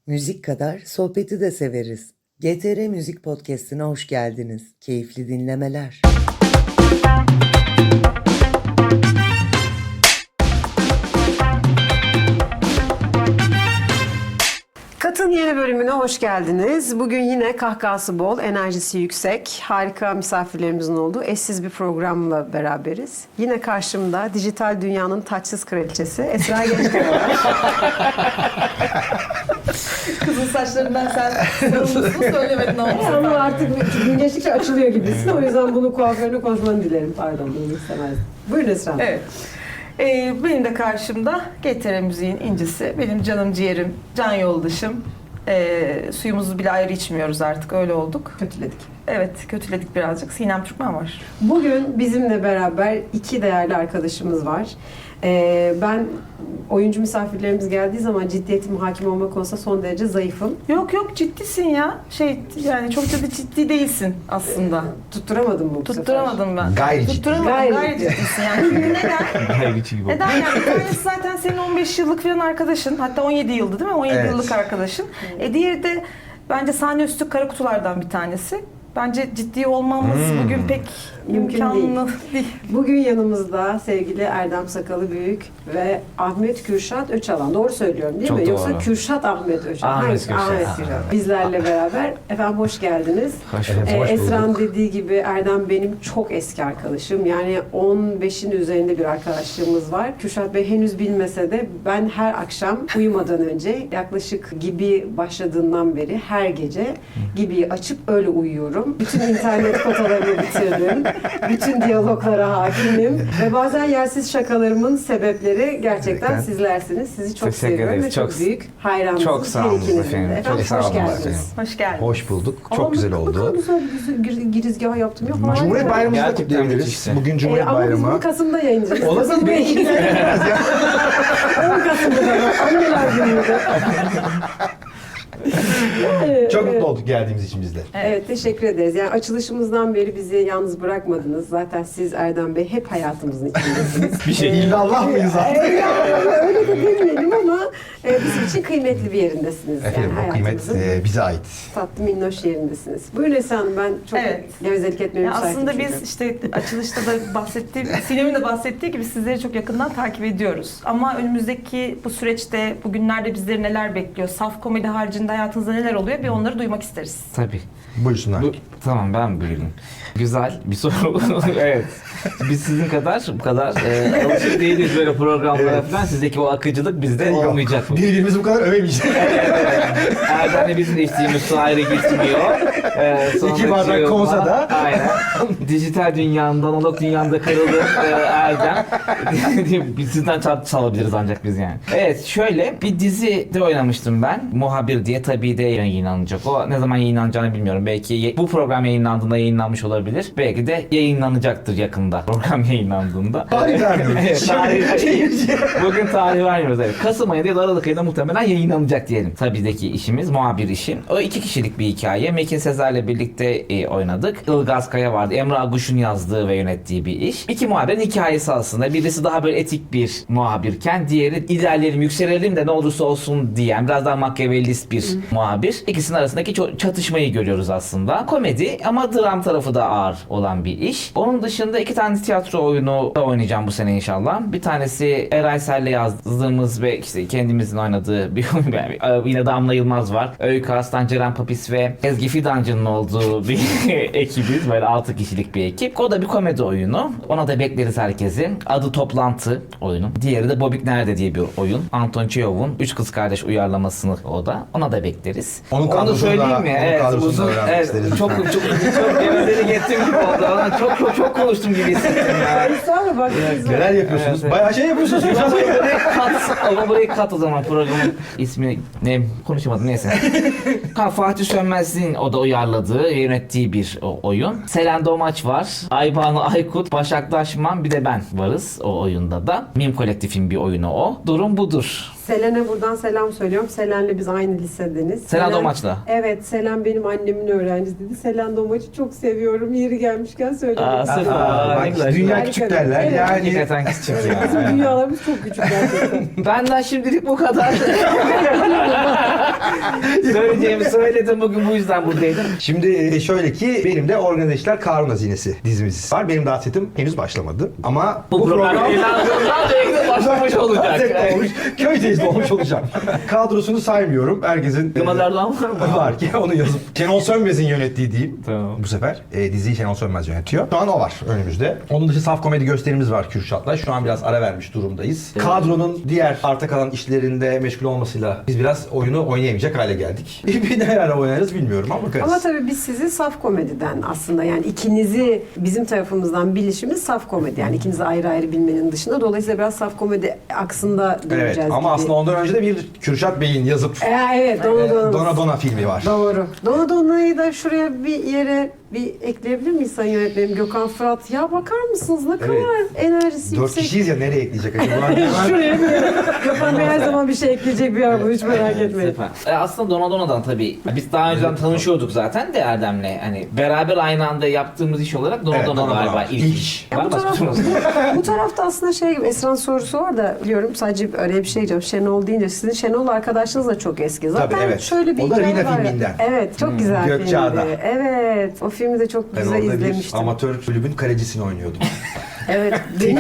Müzik kadar sohbeti de severiz. GTR Müzik Podcast'ine hoş geldiniz. Keyifli dinlemeler. Kat'ın yeni bölümüne hoş geldiniz. Bugün yine kahkahası bol, enerjisi yüksek, harika misafirlerimizin olduğu eşsiz bir programla beraberiz. Yine karşımda dijital dünyanın taçsız kraliçesi Esra Gencebay var. Kızın saçlarından sen sorumlusun söylemedin ama. Ama artık gün geçtikçe açılıyor gibisin. O yüzden bunu kuaförüne konuşmanı dilerim. Pardon, bunu istemezdim. Buyurun Esra Hanım. Evet. Benim de karşımda GTR Müziğin incisi, benim canım ciğerim, can yoldaşım. Suyumuzu bile ayrı içmiyoruz artık, öyle olduk. Kötüledik. Evet, kötüledik birazcık. Sinem Türkmen var. Bugün bizimle beraber iki değerli arkadaşımız var. Ben oyuncu misafirlerimiz geldiği zaman ciddiyetim hakim olma konusunda son derece zayıfım. Yok ciddisin ya. Yani çok da ciddi değilsin aslında. Tutturamadım bu sefer. Tutturamadım ben. Gayri ciddi. Tutturamadım. Gayri Gayri ciddi. ciddisin yani. Çünkü neden? Neden yani? Bir tanesi zaten senin 15 yıllık falan arkadaşın. Hatta 17 yıldı değil mi? 17 Evet. yıllık arkadaşın. Diğeri de bence sahne üstü kara kutulardan bir tanesi. Bence ciddi olmamız bugün pek Mümkün imkanlı değil. Bugün yanımızda sevgili Erdem Sakalı Büyük ve Ahmet Kürşat Öçalan. Doğru söylüyorum değil Çok mi? doğru. Yoksa Kürşat Ahmet Öçalan. Ahmet Hangisi? Kürşat. Ahmet Kürşat. Bizlerle beraber. Efendim hoş geldiniz. Hoş Evet. bulduk. Hoş Esra'nın bulduk. dediği gibi Erdem benim çok eski arkadaşım. Yani 15'in üzerinde bir arkadaşlığımız var. Kürşat Bey henüz bilmese de ben her akşam uyumadan önce yaklaşık gibi başladığından beri her gece gibi açıp öyle uyuyorum. Bütün internet kotalarımı bitirdim. Bütün diyaloglara hakimim. Ve bazen yersiz şakalarımın sebepleri gerçekten sizlersiniz. Sizi çok Teşekkür seviyorum ve ederiz. çok Çok- büyük hayranınızım. çok sağ olun her ikinizin de. efendim. Efendim Çok sağ hoş olun geldiniz. efendim. Hoş geldin. Hoş bulduk. Çok Ama güzel ne kadar oldu. güzel girizgah yaptım. Ya, Cumhuriyet harika. Bayramımızı da Gerçekten kutlayabiliriz. müthişti. Bugün Cumhuriyet Ama biz bunu Bayramı. Kasım'da yayınlayacağız. Olabilir belki de bilmez ya. 10 Kasım'da da anneler günüydü. Çok mutlu olduk geldiğimiz için biz de. Evet, teşekkür ederiz. Yani açılışımızdan beri bizi yalnız bırakmadınız. Zaten siz Erdem Bey hep hayatımızın içindesiniz. Bir şey illallah mıyız artık? Öyle de demeyelim ama bizim için kıymetli bir yerindesiniz. Efendim yani o kıymet hayatımızın bize ait. tatlı minnoş yerindesiniz. Buyurun Esra Hanım, ben çok Evet. gevezelik etmeye Ya müsaitim aslında çünkü. biz işte açılışta da Sinem'in de bahsettiği gibi sizleri çok yakından takip ediyoruz. Ama önümüzdeki bu süreçte, bugünlerde bizleri neler bekliyor? Saf komedi haricinde hayatınızda neler oluyor? Bir onları duymak isteriz. Tabii. Buyursunlar. Tamam, ben buyurayım. Güzel bir soru. Evet. Biz sizin kadar bu kadar alışık değiliz böyle programlara falan. Sizdeki o akıcılık bizde olmayacak mı? Birbirimizi bu kadar övemeyeceğiz. Erdem'le bizim içtiğimiz su ayrı gitmiyor. Sonra İki bardak diyor, konsa da. Aynen. Dijital dünyanın, analog dünyanda kırıldı Erdem. Biz sizden çalabiliriz ancak biz yani. Evet, şöyle bir dizide oynamıştım ben. Muhabir diye, tabii de yayınlanacak. O ne zaman yayınlanacağını bilmiyorum. Belki bu program yayınlandığında yayınlanmış olabilir. Belki de yayınlanacaktır yakında. Program yayınlandığında. Tarih vermiyoruz. Evet, bugün tarih vermiyoruz. Evet. Kasım ayında ya da Aralık ayında muhtemelen yayınlanacak diyelim. Tabii bizdeki işimiz muhabir işi. O 2 kişilik bir hikaye. Mekin Sezer'le birlikte oynadık. Ilgaz Kaya vardı. Emre Aguş'un yazdığı ve yönettiği bir iş. İki muhabirin hikayesi aslında. Birisi daha böyle etik bir muhabirken, diğeri ilerleyelim, yükselelim de ne olursa olsun diyen, biraz daha makyavellist bir muhabir. İkisinin arasındaki çatışmayı görüyoruz aslında. Komedi ama dram tarafı da ağır olan bir iş. Onun dışında 2 tane tiyatro oyunu da oynayacağım bu sene inşallah. Bir tanesi Eray Sel'le yazdığımız ve işte kendimizin oynadığı bir oyun. Yani yine Damla Yılmaz var. Öykü Aslan, Ceren Papis ve Ezgi Fidancı'nın olduğu bir ekibiz. Böyle 6 kişilik bir ekip. O da bir komedi oyunu. Ona da bekleriz herkesi. Adı Toplantı oyunu. Diğeri de Bobik Nerede diye bir oyun. Anton Çehov'un 3 Kız Kardeş uyarlamasını o da. Ona da bekleriz. Onun Onu da kadrosunu söyleyeyim da- mi? onun Evet, kadrosunu da uzun. öğrenmek Evet, isteriz çok lütfen. çok gevezelik ettiğim gibi oldu. Ama çok konuştum gibi hissettim ya. Esra bak. Neler yapıyorsunuz? Evet. Bayağı şey yapıyorsunuz. Burayı kat o zaman programın ismi ne konuşamadım neyse. Fatih Sönmez'in o da uyarladığı, yönettiği bir oyun. Selen Domaç var. Aybanu Aykut, Başak Daşman, bir de ben varız o oyunda da. Mim Kolektif'in bir oyunu o. Durum budur. Selen'e buradan selam söylüyorum. Selen'le biz aynı lisedeniz. Selen Domaç'la. Evet, Selen benim annemin öğrencisiydi. Selen Domaç'ı çok seviyorum. Yeri gelmişken söylemek Aa, istedim. süper. Ne güzel. Dünya Harika. küçük derler. Evet. Yani Hakikaten küçük Evet, ya. bizim dünyalarımız çok küçük gerçekten. Benden şimdilik bu kadar. Söyleyeceğimi söyledim, bugün bu yüzden buradaydım. şimdi şöyle ki benim de Organize İşler Karun Hazinesi dizimiz var. Benim daha setim henüz başlamadı. Ama Bu program yayınlandığında belki başlamış olacak. Set olmuş, köyceğiz olmuş olacağım. Kadrosunu saymıyorum. Herkesin Yılmaz Erdoğan var mı? var ki onu yazıp Şenol Sönmez'in yönettiği diyeyim. Tamam. Bu sefer diziyi Şenol Sönmez yönetiyor. Şu an o var önümüzde. Onun dışı saf komedi gösterimiz var Kürşat'la. Şu an biraz ara vermiş durumdayız. Kadronun diğer arta kalan işlerinde meşgul olmasıyla biz biraz oyunu oynayamayacak hale geldik. Bir ne ara oynarız bilmiyorum ama bakarız. Ama tabii biz sizi saf komediden aslında yani ikinizi bizim tarafımızdan bilişimiz saf komedi. Yani ikinizi ayrı ayrı bilmenin dışında. Dolayısıyla biraz saf komedi aksında döneceğiz Evet ama gibi. aslında ondan önce de bir Kürşat Bey'in yazıp Evet, Dona Dona Dona filmi var. Doğru. Dona'yı da şuraya bir yere bir ekleyebilir miyiz Sayın Yönetmenim? Gökhan Fırat. Ya bakar mısınız ne kadar enerjisi 4 yüksek. kişiyiz ya nereye ekleyecek acaba? Şuraya bir Gökhan Bey her zaman bir şey ekleyecek bir yer bu hiç merak etmeyin. Süper. Aslında Dona'dan tabii biz daha önceden tanışıyorduk zaten de Erdem'le. Hani beraber aynı anda yaptığımız iş olarak Evet, Dona'dan Dona'dan galiba var. ilk İlk. iş. Ya Var bu, mı başka taraf, sorunuz? bu tarafta aslında şey gibi Esra'nın sorusu var da biliyorum sadece araya bir şey diyeceğim. Şenol deyince sizin Şenol arkadaşınız da çok eski. Zaten Tabii, evet. şöyle bir O da hikaye Rina var. filminden. Evet çok güzel Gökçeada. filmdi. Evet o filmi de çok Ben güzel orada bir izlemiştim. amatör kulübün kalecisini oynuyordum. Evet. Benim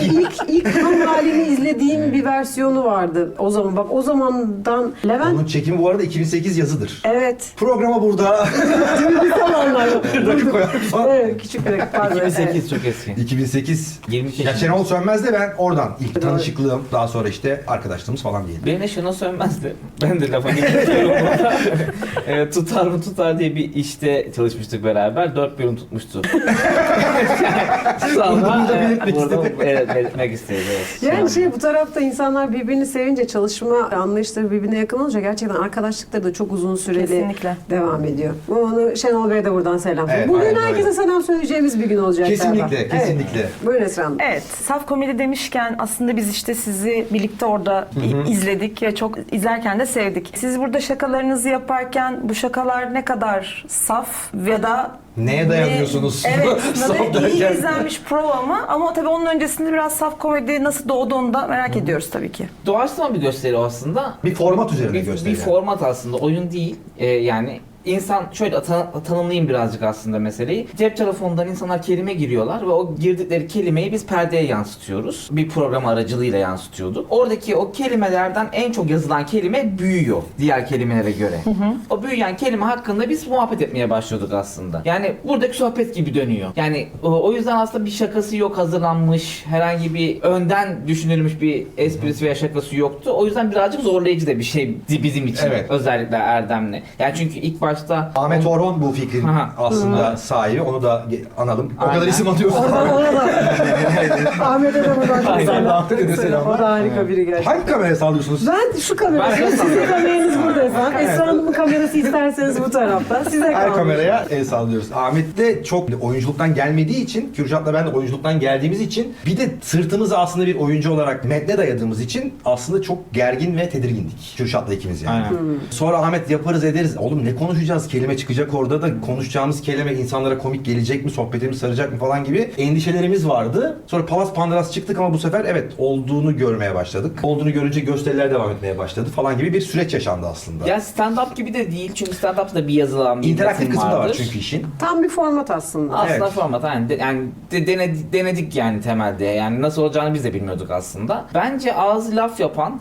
ilk kan halini izlediğim bir versiyonu vardı. O zaman bak o zamandan Levent Onun çekimi bu arada 2008 yazıdır. evet. Programa burada Zamanlarda. rakı koyarım falan. Evet küçük bir pardon. 2008 çok eski. 2008. 20 Ya Şenol Sönmez de ben oradan ilk tanışıklığım, daha sonra işte arkadaşlığımız falan diyelim. Benim de Şenol Sönmez'di. Ben de lafa getiriyorum burada. Tutar mı tutar diye bir işte çalışmıştık beraber. 4 bölüm tutmuştu. Sonra Bunu da belirtmek burada istedim. evet, belirtmek istedim. Evet. Yani bu tarafta insanlar birbirini sevince çalışma anlayışları birbirine yakın olunca gerçekten arkadaşlıkları da çok uzun süreli Kesinlikle. devam ediyor. Onu Şenol Bey'e de buradan selam Evet, söylüyorum. Bugün aynen herkese öyle. selam söyleyeceğimiz bir gün olacak Kesinlikle, galiba. kesinlikle. Evet. Buyurun Esra Hanım. Evet, saf komedi demişken aslında biz işte sizi birlikte orada izledik ve çok izlerken de sevdik. Siz burada şakalarınızı yaparken bu şakalar ne kadar saf ya da Neye dayanıyorsunuz? Evet, Saf böyle iyi derken. izlenmiş prova ama tabii onun öncesinde biraz saf komedi nasıl doğduğunu da merak ediyoruz tabii ki. Doğaçlama bir gösteri o aslında. Bir format üzerine Bir gösteri. format aslında, oyun değil. Yani insan şöyle tanımlayayım birazcık aslında meseleyi. Cep telefonundan insanlar kelime giriyorlar ve o girdikleri kelimeyi biz perdeye yansıtıyoruz. Bir program aracılığıyla yansıtıyorduk. Oradaki o kelimelerden en çok yazılan kelime büyüyor diğer kelimelere göre. O büyüyen kelime hakkında biz muhabbet etmeye başlıyorduk aslında. Yani buradaki sohbet gibi dönüyor. Yani o yüzden aslında bir şakası yok, hazırlanmış, herhangi bir önden düşünülmüş bir esprisi veya şakası yoktu. O yüzden birazcık zorlayıcı da bir şey bizim için. Evet. Özellikle Erdem'le. Yani çünkü ilk başta Ahmet Orhon bu fikrin Aha. aslında sahibi. Onu da analım. O kadar Aynen. isim atıyorsun. Oradan ona da. Ahmet'e de buradan çok Aynen. selam. Ahmet'e de selam. O da harika biri gerçekten. Hangi kameraya sallıyorsunuz? Ben şu kamerası, Ben- sizin kameranız burada efendim. Esra Hanım'ın kamerası isterseniz bu tarafta. Size Her kalmış. kameraya el sallıyoruz. Ahmet de çok oyunculuktan gelmediği için, Kürşat'la ben de oyunculuktan geldiğimiz için bir de sırtımızı aslında bir oyuncu olarak metne dayadığımız için aslında çok gergin ve tedirgindik. Kürşat'la ikimiz yani. Aynen. Sonra Ahmet yaparız ederiz. Oğlum ne konuşacağız? Kelime çıkacak orada da konuşacağımız kelime insanlara komik gelecek mi? Sohbetimiz saracak mı falan gibi endişelerimiz vardı. Sonra Palas Pandıras çıktık ama bu sefer evet olduğunu görmeye başladık. Olduğunu görünce gösteriler devam etmeye başladı falan gibi bir süreç yaşandı aslında. Ya stand-up gibi de değil çünkü stand-up da bir yazılan bir İnteraktif metin kısmı da var vardır. çünkü işin. Tam bir format aslında. Aslında Evet. format yani denedik yani temelde. Yani nasıl olacağını biz de bilmiyorduk aslında. Bence ağzı laf yapan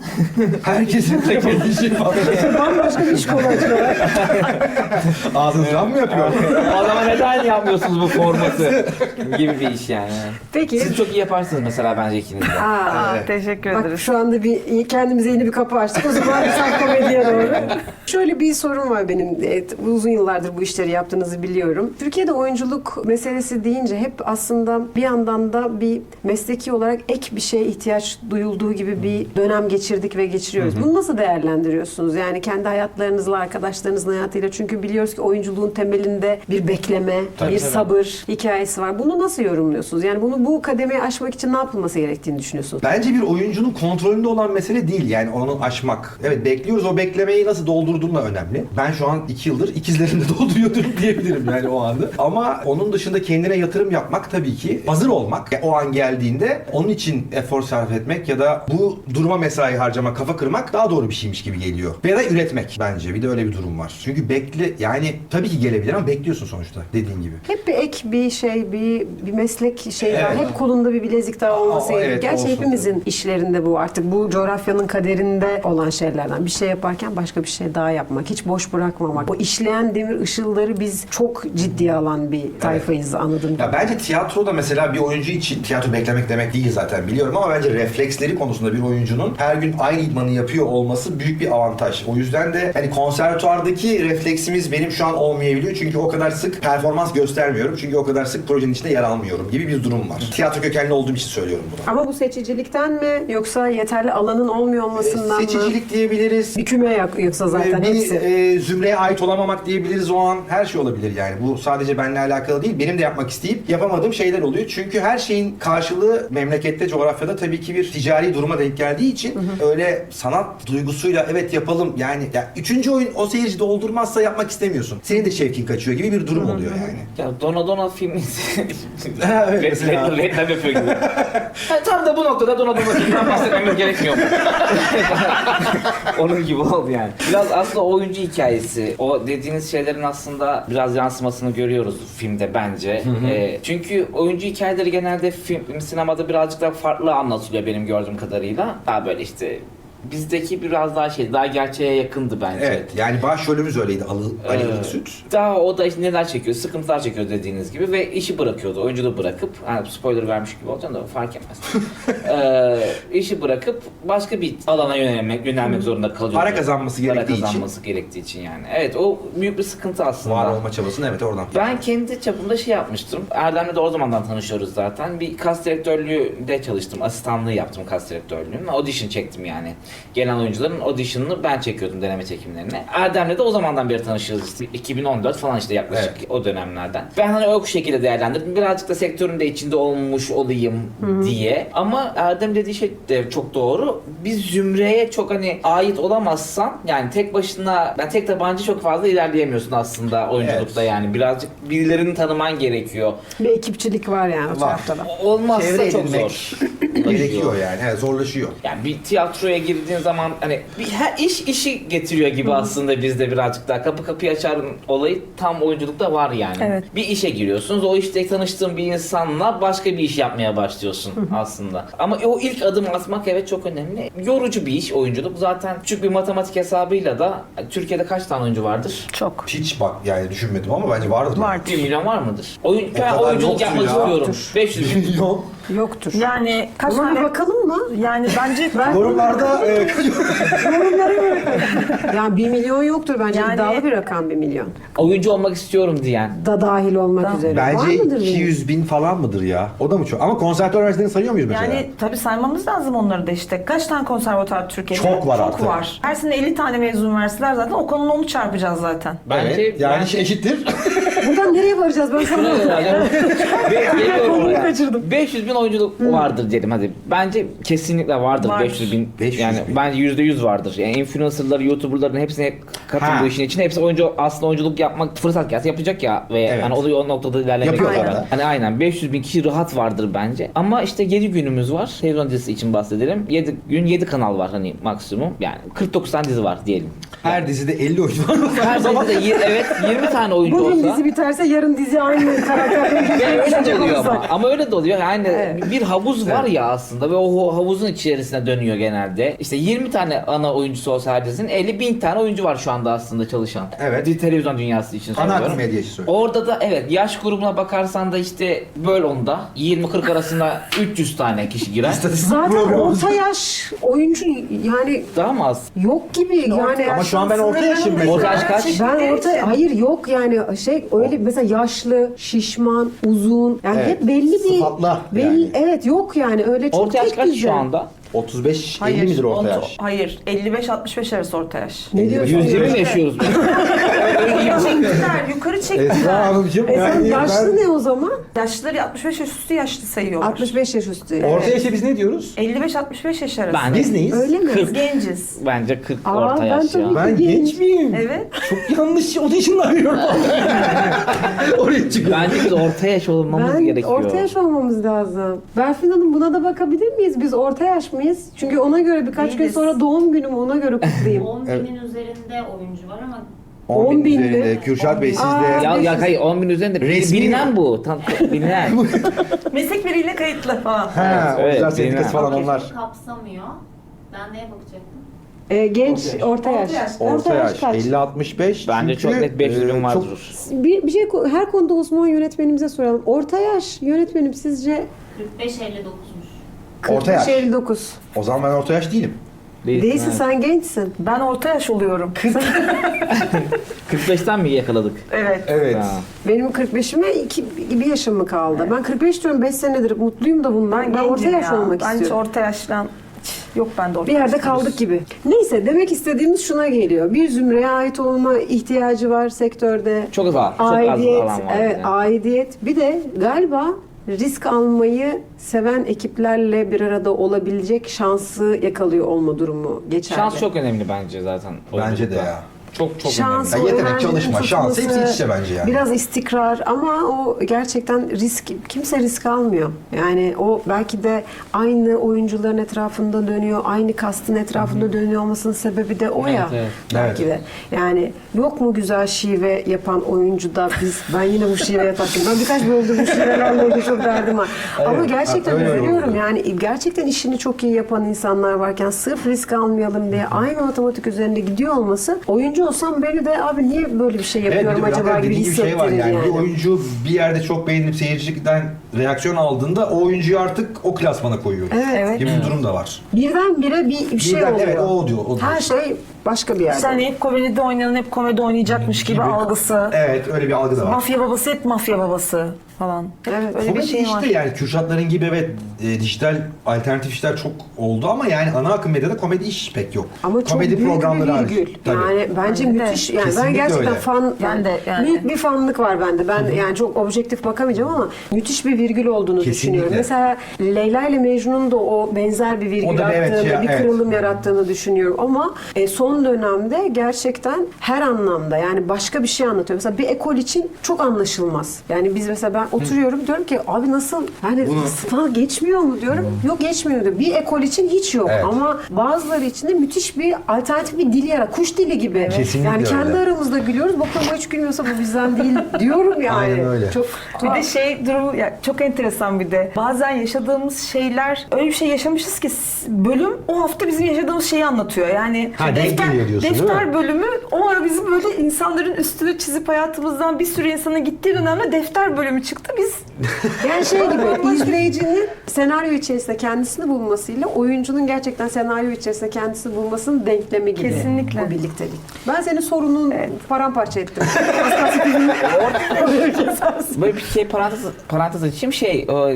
Herkesin tek işi falan. Bambaşka bir iş kolu açıyorlar. Ağzınız cam mı yapıyor? o zaman neden yapmıyorsunuz bu formatı gibi bir iş yani. Peki. Siz çok iyi yaparsınız mesela bence ikiniz de. Aa, Evet. Teşekkür bak ederiz. şu anda bir kendimize yeni bir kapı açtık. O zaman bir saf komediye doğru. Şöyle bir soru sorum var benim. Uzun yıllardır bu işleri yaptığınızı biliyorum. Türkiye'de oyunculuk meselesi deyince hep aslında bir yandan da bir mesleki olarak ek bir şeye ihtiyaç duyulduğu gibi bir dönem geçirdik ve geçiriyoruz. Bunu nasıl değerlendiriyorsunuz? Yani kendi hayatlarınızla, arkadaşlarınızın hayatıyla. Çünkü biliyoruz ki oyunculuğun temelinde bir bekleme, bir sabır hikayesi var. Bunu nasıl yorumluyorsunuz? Yani bu kademeyi aşmak için ne yapılması gerektiğini düşünüyorsunuz? Bence bir oyuncunun kontrolünde olan mesele değil yani onu aşmak. Evet bekliyoruz, o beklemeyi nasıl doldurduğunla önemli. Ben şu an 2 yıldır ikizlerimle dolduruyorum diyebilirim yani o anda. Ama onun dışında kendine yatırım yapmak tabii ki hazır olmak. Yani o an geldiğinde onun için efor sarf etmek ya da bu duruma mesai harcamak, kafa kırmak daha doğru bir şeymiş gibi geliyor. Ya da üretmek bence. Bir de öyle bir durum var. Çünkü yani tabii ki gelebilir ama bekliyorsun sonuçta dediğin gibi. Hep bir ek bir şey, bir meslek şey var. Evet. Hep kolunda bir bilezik daha olması gerekiyor. evet, Gerçi olsun hepimizin işlerinde bu artık bu coğrafyanın kaderinde olan şeylerden. Bir şey yaparken başka bir şey daha yapmak. Hiç boş bırakmamak. O işleyen demir ışılları biz çok ciddiye alan bir tayfayız anladığım Ya bence tiyatroda mesela bir oyuncu için tiyatro beklemek demek değil zaten biliyorum ama bence refleksleri konusunda bir oyuncunun her gün aynı idmanı yapıyor olması büyük bir avantaj. O yüzden de hani konservatuardaki refleksimiz benim şu an olmayabiliyor çünkü o kadar sık performans göstermiyorum. Çünkü o kadar sık projenin içinde yer almıyorum gibi bir durum var. Tiyatro kökenli olduğum için söylüyorum bunu. Ama bu seçicilikten mi yoksa yeterli alanın olmuyor olmasından mı? Seçicilik diyebiliriz. Bir küme yoksa zaten hepsi. Zümreye ait olamamak diyebiliriz o an. Her şey olabilir yani. Bu sadece benimle alakalı değil. Benim de yapmak isteyip yapamadığım şeyler oluyor. Çünkü her şeyin karşılığı memlekette, coğrafyada tabii ki bir ticari duruma denk geldiği için öyle sanat duygusuyla evet yapalım yani üçüncü oyun o seyirci doldurmazsa yapmak istemiyorsun. Senin de şevkin kaçıyor gibi bir durum oluyor yani. Ya Dona filmi Evet, mesela. reklam yapıyor gibi. Tam da bu noktada Dona filminden bahsetmemiz gerekmiyor. Onun gibi oldu yani. Biraz aslında oyuncu hikayesi. O dediğiniz şeylerin aslında biraz yansımasını görüyoruz filmde bence. Çünkü oyuncu hikayeleri genelde sinemada birazcık daha farklı anlatılıyor benim gördüğüm kadarıyla. Daha böyle işte bizdeki biraz daha daha gerçeğe yakındı bence. Evet yani başrolümüz öyleydi Ali Ilıksüt. Daha o da işte neler çekiyor, sıkıntılar çekiyor dediğiniz gibi ve işi bırakıyordu. Oyunculuğu bırakıp, hani spoiler vermiş gibi olacağım da fark etmez. İşi bırakıp başka bir alana yönelmek zorunda kalıyor. Para kazanması gerektiği için yani. Evet o büyük bir sıkıntı aslında. Var olma çabasını evet oradan. Ben kendi çapımda yapmıştım. Erdem'le de o zamandan tanışıyoruz zaten. Bir kas direktörlüğünde çalıştım. Asistanlığı yaptım kas direktörlüğünün. Audition çektim yani. Gelen oyuncuların audition'ını ben çekiyordum deneme çekimlerini. Erdem'le de o zamandan beri tanışıyoruz. 2014 falan işte yaklaşık o dönemlerden. Ben hani o şekilde değerlendirdim. Birazcık da sektörün de içinde olmuş olayım diye. Ama Erdem dediği şey de çok doğru. Biz zümreye çok hani ait olamazsan yani tek başına tek tabanca çok fazla ilerleyemiyorsun aslında oyunculukta yani. Birazcık birilerini tanıman gerekiyor. Bir ekipçilik var yani o tarafta da. Olmazsa Çevre çok edinmek zor. gerekiyor yani. Evet, zorlaşıyor. Yani bir tiyatroya girdiğin zaman hani her işi getiriyor gibi aslında bizde birazcık daha kapı kapıyı açarın olayı tam oyunculukta var yani. Evet. Bir işe giriyorsunuz. O işte tanıştığın bir insanla başka bir iş yapmaya başlıyorsun aslında. Ama o ilk adım atmak evet çok önemli. Yorucu bir iş oyunculuk. Zaten küçük bir matematik hesabıyla da Türkiye'de kaç tane oyuncu vardır? Çok. Hiç yani düşünmedim ama bence vardır. Var. 1 milyon var mıdır? kadar Oyunculuk yoktur yapmak ya. istiyorum. 500 bin. Yok. Yoktur. Yani kaç Buna bir tane... bakalım mı? Yani bence ben... Yorumlarda Yani 1 milyon yoktur bence. Yani- İddialı bir rakam 1 milyon. Oyuncu olmak istiyorum diyen. Da dahil olmak üzere. Var bence mıdır 200 bin falan mıdır ya? O da mı çok? Ama konservatuvar öğrencilerini sayıyor muyuz mesela? Yani tabii saymamız lazım onları da işte. Kaç tane konservatuar Türkiye'de? Çok var Çok artık. var. Her sene 50 tane mezun verseler zaten o konunun onu çarpacağız zaten. Bence Evet, yani eşittir. Buradan nereye varacağız? Ben sana Konuyu kaçırdım. 500 bin oyunculuk vardır diyelim hadi. Bence kesinlikle vardır Vardır. 500 bin. 500 yani bin. bence %100 vardır. Yani influencerları, youtuberların hepsine katıldığı işin içine. Hepsi aslında oyunculuk yapmak fırsat gelse yapacak ya. Ve Evet. yani o noktada ilerlemek Yapıyorlar üzere. da. Hani aynen 500 bin kişi rahat vardır bence. Ama işte 7 günümüz var. Televizyon dizisi için bahsedelim. 7 gün 7 kanal var hani maksimum. Yani 49 tane dizi var diyelim. Her dizide 50 oyuncu var. Her dizide evet 20 tane oyuncu bugün olsa. dizi biterse yarın dizi aynı karakterleri Ve öyle de oluyor ama. olsak. Ama öyle de oluyor. Yani Evet. bir havuz var ya aslında ve o havuzun içerisinde dönüyor genelde. İşte 20 tane ana oyuncusu olsa her dizinin 50.000 tane oyuncu var şu anda aslında çalışan. Evet. Bir televizyon dünyası için Ana akım söylüyorum. medya için söylüyorum. Orada da evet yaş grubuna bakarsan da işte böl onda 20-40 arasında 300 tane kişi girer. Zaten orta yaş oyuncu yani Daha mı az? yok gibi yani. Ama şu an ben orta yaşım mesela. Orta yaş kaç? Ben hayır yok yani öyle mesela yaşlı, şişman, uzun yani Evet. hep belli bir Sıfatlar belli yani. evet yok yani öyle çok Orta yaş tek kaç dizi. şu anda? 35-50 midir orta yaş? Hayır. 55-65 arası orta yaş. Ne diyorsun? 120 mi yaşıyoruz? Çektiler, yukarı Esra çektiler. Hanımcığım Sen yaşlı ne o zaman? Yaşlıları 65 yaş üstü yaşlı sayıyorlar. 65 yaş üstü. Orta yaşa biz ne diyoruz? 55-65 yaş arası. Ben Biz neyiz? Öyle mi? Biz genciz. Bence 40 Aa, orta ben yaş tabii ya. ki- Ben genç miyim? Evet. Çok yanlış audition arıyorum. Oraya çıkıyor. Bence biz orta yaş olmamız gerekiyor. Orta yaş olmamız lazım. Berfin Hanım buna da bakabilir miyiz? Biz orta yaş mıyız? Çünkü ona göre birkaç gün Değiliz. sonra doğum günüm ona göre kutlayayım. 10 Evet. binin üzerinde oyuncu var ama 10 bin mi? üzerinde. Kürşat Bey siz Aa. de. Ya hayır 10 bin üzerinde Resmi bilinen bu. Bilinen. Meslek biriyle kayıtlı falan. Ha, Evet, oyuncular sendikası bilmem. falan onlar. kapsamıyor. Ben neye bakacaktım? Genç, orta yaş. Orta yaş kaç? 50-65. Bence Çünkü, çok net 500 bin çok- vardır. Bir şey her konuda Osman yönetmenimize soralım. Orta yaş yönetmenim sizce 45-59'muş. Orta yaş. 59. O zaman ben orta yaş değilim. Değilsin Evet. sen gençsin. Ben orta yaş oluyorum. 45'ten mi yakaladık? Evet. Evet. Ha. Benim 45'ime bir yaşım mı kaldı? Ben 45 diyorum 5 senedir mutluyum da bundan. Ben orta gencim yaş ya. olmak Ben hiç istiyorum. orta yaştan yok bende orta Bir yerde yaş. kaldık gibi. Neyse demek istediğimiz şuna geliyor. Bir zümreye ait olma ihtiyacı var sektörde. Çok var. Çok az Aidiyet, alan var. evet yani. aidiyet. Bir de galiba risk almayı seven ekiplerle bir arada olabilecek şansı yakalıyor olma durumu geçerli. Şans çok önemli bence zaten. Bence de oyunculukta. ya. Çok Şans, Ya o yetenek, öğrencinin çalışma, şans, tutması, hepsi iç içe bence yani. Biraz istikrar ama o gerçekten kimse risk almıyor. Yani o belki de aynı oyuncuların etrafında dönüyor, aynı kastın etrafında dönüyor olmasının sebebi de o ya. Evet. Belki de. Yani yok mu güzel şive yapan oyuncu da ben yine bu şiveye taktım. Ben birkaç bölümde bu şivelerle ilgili çok derdim var. Ama gerçekten öyle üzülüyorum oluyor. yani gerçekten işini çok iyi yapan insanlar varken sırf risk almayalım diye aynı matematik üzerinde gidiyor olması oyuncu olsam beni de abi niye böyle bir şey yapıyorum bir de acaba gibi dediğin gibi şey var hissettirir yani. yani. Bir oyuncu bir yerde çok beğenilip seyirciden reaksiyon aldığında o oyuncuyu artık o klasmana koyuyor. Evet. Gibi bir durum da var. Birdenbire bir şey Birden- oluyor. evet, o diyor, o diyor. Her şey başka bir yerde. Sen hep komedide oynayan hep komedi oynayacakmış gibi algısı. Evet, öyle bir algı da var. Mafya babası hep mafya babası falan. Hep Evet. öyle bir Komedi şey var. işte yani Kürşatların gibi evet dijital alternatif işler çok oldu ama yani ana akım medyada komedi iş pek yok. Ama çok komedi büyük programları bir hariç. virgül. Tabii. Yani bence Bence de. müthiş. Yani ben Kesinlikle gerçekten öyle. fan, Ben de yani. büyük bir fanlık var bende. Ben yani çok objektif bakamayacağım ama müthiş bir virgül olduğunu Kesinlikle. düşünüyorum. Mesela Leyla ile Mecnun'un da o benzer bir virgül O da evet attığını, ya, bir evet. kırılım yarattığını düşünüyorum ama son dönemde gerçekten her anlamda yani başka bir şey anlatıyor. Mesela bir ekol için çok anlaşılmaz. Yani biz mesela ben oturuyorum diyorum ki abi nasıl yani sınav geçmiyor mu diyorum. Yok geçmiyor diyor. Bir ekol için hiç yok Evet. ama bazıları için de müthiş bir alternatif bir dil yarat. Kuş dili gibi. Kesinlikle yani kendi öyle. aramızda gülüyoruz. Bakıyorum hiç gülmüyorsa bu bizden değil diyorum yani. Aynen öyle. Çok Bir de şey durumu ya çok enteresan bir de. Bazen yaşadığımız şeyler öyle bir şey yaşamışız ki bölüm o hafta bizim yaşadığımız şeyi anlatıyor. Yani Ha, denk geliyor diyorsun, değil defter mi? bölümü o ara bizim böyle insanların üstünü çizip hayatımızdan bir sürü insanın gittiği dönemde defter bölümü çıktı. Biz yani şey gibi izleyicinin senaryo içerisinde kendisini bulmasıyla oyuncunun gerçekten senaryo içerisinde kendisini bulmasının denklemi gibi. Kesinlikle. O birliktelik. Ben senin sorunun paramparça ettim. Böyle bir şey parantez açayım o,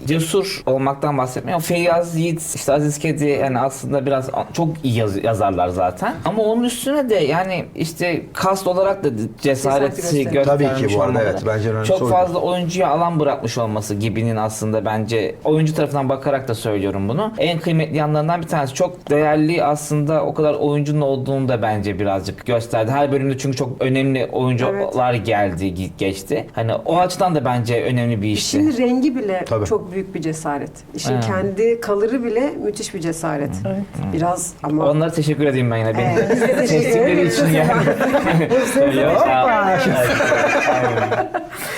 cesur olmaktan bahsetmiyor. Feyyaz Yiğit, işte Aziz Kedi yani aslında biraz çok iyi yazarlar zaten. Ama onun üstüne de yani işte kast olarak da Cesareti cesareti gösteriyor. Tabii ki göstermiş bu arada, olmaları. evet. Bence önemlisi çok oydu. fazla oyuncuya alan bırakmış olması gibinin aslında bence oyuncu tarafından bakarak da söylüyorum bunu. En kıymetli yanlarından bir tanesi. Çok değerli aslında o kadar oyuncunun olduğunu da bence birazcık gösterdi. Her bölümde çünkü çok önemli oyuncular geldi, geçti. Hani o açıdan da bence önemli bir işti. İşin rengi bile Tabii. çok büyük bir cesaret. İşin Evet. kendi color'ı bile müthiş bir cesaret. Biraz ama Onlara teşekkür edeyim ben yine. beni seçtikleri için yani. Yok.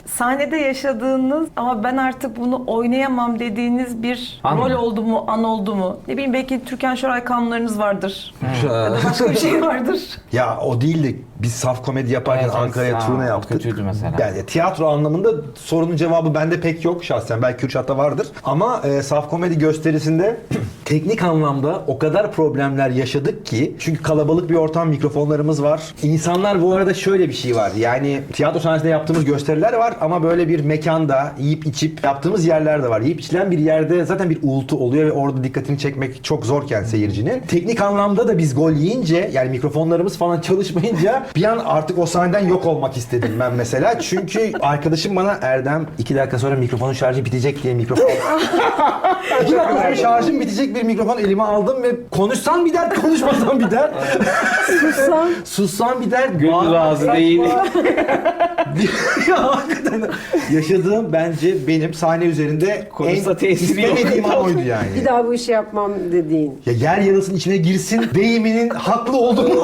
Sahnede yaşadığınız ama ben artık bunu oynayamam dediğiniz bir An rol mı? oldu mu, an oldu mu? Ne bileyim belki Türkan Şoray kanunlarınız vardır. Ya da başka bir şey vardır. Ya o değil de biz saf komedi yaparken Evet, Ankara'ya turne yaptık. kötüydü mesela. Yani tiyatro anlamında sorunun cevabı bende pek yok şahsen. Belki Kürşat'ta vardır. Ama saf komedi gösterisinde teknik anlamda o kadar problemler yaşadık ki. Çünkü kalabalık bir ortam, mikrofonlarımız var. İnsanlar bu arada şöyle bir şey var. Yani tiyatro sahnesinde yaptığımız gösteriler var ama böyle bir mekanda yiyip içip yaptığımız yerler de var. Yiyip içilen bir yerde zaten bir uğultu oluyor ve orada dikkatini çekmek çok zorken seyircinin. Teknik anlamda da biz gol yiyince yani mikrofonlarımız falan çalışmayınca bir an artık o sahneden yok olmak istedim ben mesela. Çünkü arkadaşım bana Erdem 2 dakika sonra mikrofonun şarjı bitecek diye mikrofon 2 dakika sonra şarjım bitecek bir mikrofon elime aldım ve konuşsan bir dert, konuşmasan bir dert. Sussan bir dert. Gönül razı değil. Ya hakikaten yaşadığım bence benim sahne üzerinde Konuşsa tesiri yok. istemediğim an oydu yani. Bir daha bu işi yapmam dediğin. Ya yer yarasının içine girsin deyiminin haklı olduğunu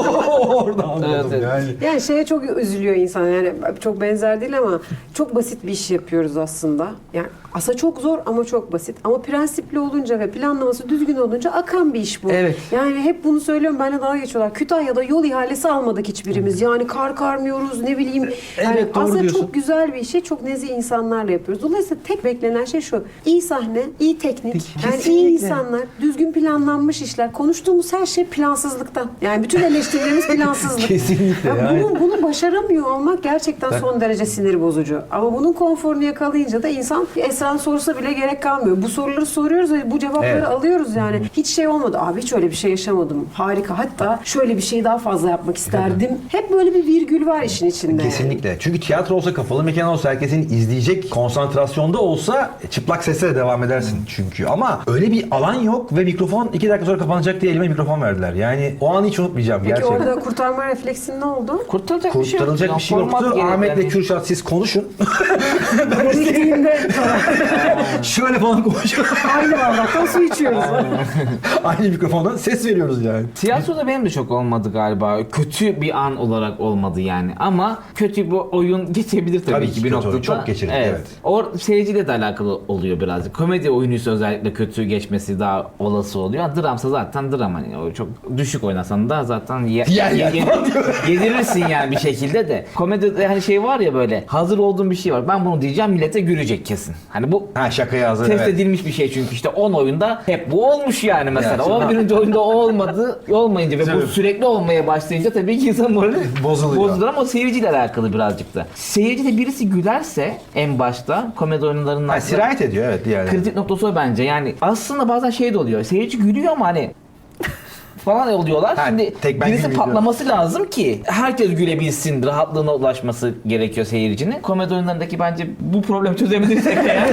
orada anladım Evet. yani. Yani şeye çok üzülüyor insan, yani çok benzer değil ama çok basit bir iş yapıyoruz aslında. Yani aslında çok zor ama çok basit. Ama prensipli olunca ve planlaması düzgün olunca akan bir iş bu. Evet. Yani hep bunu söylüyorum, benimle dalga geçiyorlar. Kütahya'da yol ihalesi almadık hiçbirimiz. Yani kar karmıyoruz, ne bileyim. Yani Evet, doğru aslında diyorsun. çok güzel bir işi, çok nezih insanlarla yapıyoruz. Dolayısıyla tek beklenen şey şu: İyi sahne, iyi teknik, yani iyi Kesinlikle. insanlar, düzgün planlanmış işler. Konuştuğumuz her şey plansızlıktan. Yani bütün eleştirilerimiz plansızlık. Kesinlikle Ya yani. bunu başaramıyor olmak gerçekten son derece sinir bozucu. Ama bunun konforunu yakalayınca da insan Esra'nın sorusu bile gerek kalmıyor. Bu soruları soruyoruz ve bu cevapları Evet. alıyoruz yani. Hiç şey olmadı. Abi hiç öyle bir şey yaşamadım. Harika. Hatta şöyle bir şey daha fazla yapmak isterdim. Hep böyle bir virgül var işin içinde. Kesinlikle. Çünkü tiyatro olsa, kapalı mekan olsa, herkesin izleyecek konsantrasyonda olsa çıplak sesle devam edersin çünkü. Ama öyle bir alan yok ve mikrofon 2 dakika sonra kapanacak diye elime mikrofon verdiler. Yani o anı hiç unutmayacağım Peki gerçekten. orada kurtarma refleksin ne oldu? Kurtarılacak bir şey yok. Kurtarılacak bir şey Format yoktu. gereği Ahmet'le yani. Kürşat siz konuşun. Gittiğimde Şöyle falan konuşuyoruz. aynı bardaktan su içiyoruz. Aynı mikrofondan ses veriyoruz yani. Tiyatroda benim de çok olmadı galiba. Kötü bir an olarak olmadı yani. Ama kötü bir oyun geçebilir tabii, Tabii ki ki bir kötü noktada. oyun, çok geçirdik, evet. O seyirciyle de alakalı oluyor birazcık. Komedi oyunuysa özellikle kötü geçmesi daha olası oluyor. Dramsa zaten dram, hani o çok düşük oynasan da zaten yedirirsin yani bir şekilde de. Komedide hani şey var ya, böyle hazır olduğum bir şey var. Ben bunu diyeceğim, millete gülecek kesin. Hani bu Ha, şakaya hazır. test Evet. edilmiş bir şey çünkü işte 10 oyunda hep bu olmuş yani mesela. Gerçekten. 11. oyunda o olmayınca ve bu Tabii. sürekli olmaya başlayınca tabii ki insan morali Bozuluyor. bozulur ama o seyirciyle alakalı birazcık da. Seyircide birisi gülerse en başta komedi oyunlarının Ha, sirayet ediyor evet diğerleri. kritik noktası o bence. Yani aslında bazen şey de oluyor. Seyirci gülüyor ama hani falan oluyorlar. Ha, Şimdi tek ben birisi gülmüyorum. patlaması lazım ki herkes gülebilsin, rahatlığına ulaşması gerekiyor seyircinin. Komedi oyunlarındaki bence bu problemi çözebilirsek eğer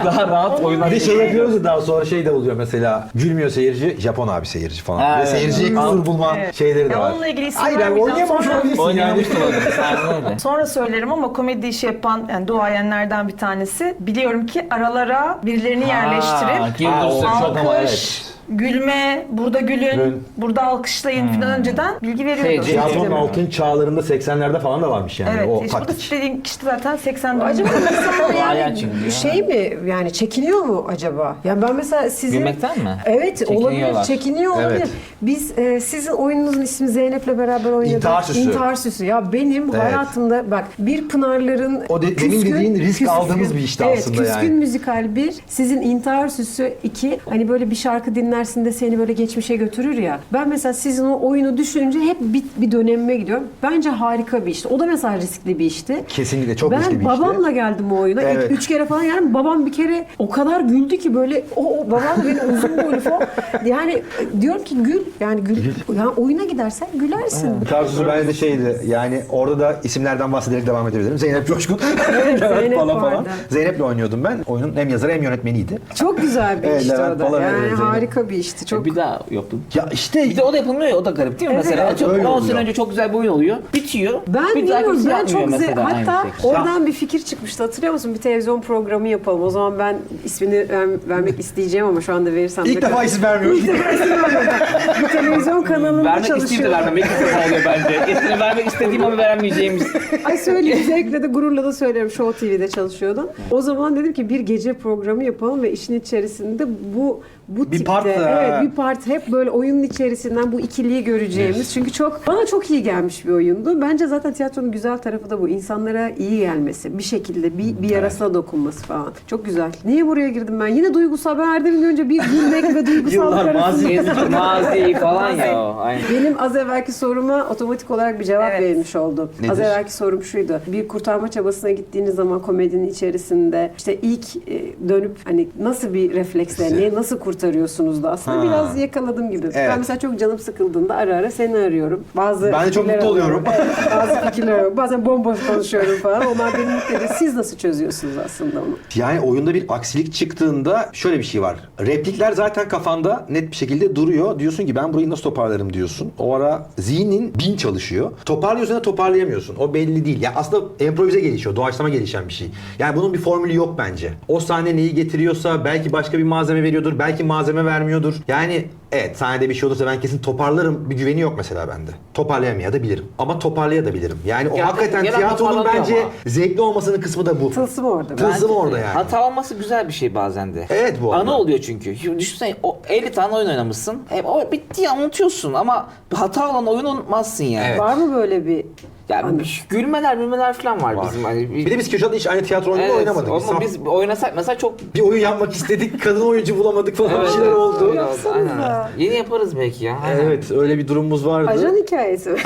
daha rahat oyunlar. Bir de şey yapıyoruz da daha sonra şey de oluyor mesela, gülmüyor seyirci, Japon abi seyirci falan. Ha, Ve evet. seyirciye kusur bulma şeyleri de Ya var. onunla ilgili isim Hayır abi vermeyeceğim. oynayamamış Sonra- olabilirsin yani. Oynamış da olabilir. Aynen öyle. Sonra söylerim ama komedi işi yapan yani duayenlerden bir tanesi. Biliyorum ki aralara birilerini yerleştirip Girdirse çok ama evet. alkış, gülme, burada gülün, Gülün. burada alkışlayın falan önceden bilgi veriyordu. Seyirci- Tiyatronun altın çağlarında 80'lerde falan da varmış yani Evet, o işte burada taktik. dediğin kişi zaten 80'de. Acaba mesela Ayağı yani çekiliyor. şey mi, yani çekiniyor mu acaba? Yani ben mesela sizin... Gülmekten mi? Evet olabilir, Çekiniyorlar. çekiniyor olabilir. Evet. Biz sizin oyununuzun ismi Zeynep'le beraber oynadık. İntihar Süsü. İntihar Süsü. Ya benim Evet. hayatımda bak, bir Pınarların O demin dediğin risk aldığımız bir işti aslında yani. Küskün Müzikal 1, sizin İntihar Süsü 2. Hani böyle bir şarkı dinlersin de seni böyle geçmişe götürür ya. Ben mesela sizin o oyunu düşününce hep bir dönemime gidiyorum. Bence harika bir işti. O da mesela riskli bir işti. Kesinlikle çok riskli bir Ben işti. babamla geldim o oyuna. Evet. 3 kere falan, yani babam bir kere o kadar güldü ki böyle babam da benim uzun boylu falan. Yani diyorum ki gül. Yani yani oyuna gidersen gülersin. Tarzusu bence de şeydi yani orada da isimlerden bahsederek devam edebilirim. Zeynep Coşkun. Evet, Zeynep falan falan. vardı. Zeynep'le oynuyordum ben. Oyunun hem yazarı hem yönetmeniydi. Çok güzel bir Evet, işti Levent o da. Polat, Yani evet, Zeynep. harika bir işti. Çok Bir daha yaptım. Ya işte Bir de o da yapılmıyor ya, o da garip değil mi? Evet, Mesela evet, çok öyle 10 sene oluyor. önce çok güzel bir oyun oluyor. Bitiyor. ben bir daha bilmiyorum, kimse ben yapmıyor çok mesela aynı hatta şekilde. oradan bir fikir çıkmıştı, hatırlıyor musun? Bir televizyon programı yapalım. O zaman ben ismini vermek isteyeceğim ama şu anda verirsem ilk de defa isim vermiyorum. bir televizyon kanalında Vermek isteyip de çalışıyor. vermemek istediğim oluyor bence. Eskiden vermek istediğim ama veremeyeceğimiz. Ay söyleyeyim, zevkle de gururla da söylüyorum. Show TV'de çalışıyordum. O zaman dedim ki bir gece programı yapalım ve işin içerisinde bu Bir tipte, part, evet bir part hep böyle oyunun içerisinden bu ikiliyi göreceğimiz. Çünkü bana çok iyi gelmiş bir oyundu. Bence zaten tiyatronun güzel tarafı da bu. İnsanlara iyi gelmesi, bir şekilde bir yarasına dokunması falan. Çok güzel. Niye buraya girdim ben? Yine duygusal. Ben Erdem'in görünce bir gülmek ve duygusallık Yıllar arasında. Mazi falan ya o. Aynen. Benim az evvelki soruma otomatik olarak bir cevap Evet. verilmiş oldu. Nedir? Az evvelki sorum şuydu. Bir kurtarma çabasına gittiğiniz zaman komedinin içerisinde işte ilk dönüp hani nasıl bir refleksle, neyi nasıl kurtarıyorsunuz da aslında biraz yakaladım gibi. Evet. Ben mesela çok canım sıkıldığında ara ara seni arıyorum. Ben de çok fikirler mutlu alıyorum. oluyorum. Evet, bazı fikirler alıyorum. Bazen bomboş konuşuyorum falan. Onlar beni mutlu ediyor. Siz nasıl çözüyorsunuz aslında onu? Yani oyunda bir aksilik çıktığında şöyle bir şey var. Replikler zaten kafanda net bir şekilde duruyor. Diyorsun ki ben burayı nasıl toparlarım diyorsun. O ara zihnin bin çalışıyor. Toparlıyorsun da toparlayamıyorsun. O belli değil. Ya aslında improvize gelişiyor. Doğaçlama gelişen bir şey. Yani bunun bir formülü yok bence. O sahne neyi getiriyorsa belki başka bir malzeme veriyordur. Belki malzeme vermiyordur. Yani evet sahnede bir şey olursa ben kesin toparlarım. Bir güveni yok mesela bende. Toparlayamayabilirim. Ama toparlayabilirim. Yani o Ya, hakikaten genel tiyatronun toparlanıyor bence ama. zevkli olmasının kısmı da bu. Tılsım orada. Tılsım orada yani. Hata olması güzel bir şey bazen de. Evet bu arada. Anı oluyor çünkü. Şimdi düşünsene o 50 tane oyun oynamışsın. O bitti ya unutuyorsun ama hata olan oyunu unutmazsın yani. Evet. Var mı böyle bir Yani anı? gülmeler falan var, bizim. Hani Bir de biz Kürşat'la hiç aynı tiyatro oyununda oynamadık. Ama biz oynasak mesela çok bir oyun yapmak istedik, kadın oyuncu bulamadık falan bir şeyler oldu. öyle Aynen. Yeni yaparız belki ya. Aynen. Evet, öyle bir durumumuz vardı. Ajan hikayesi mi?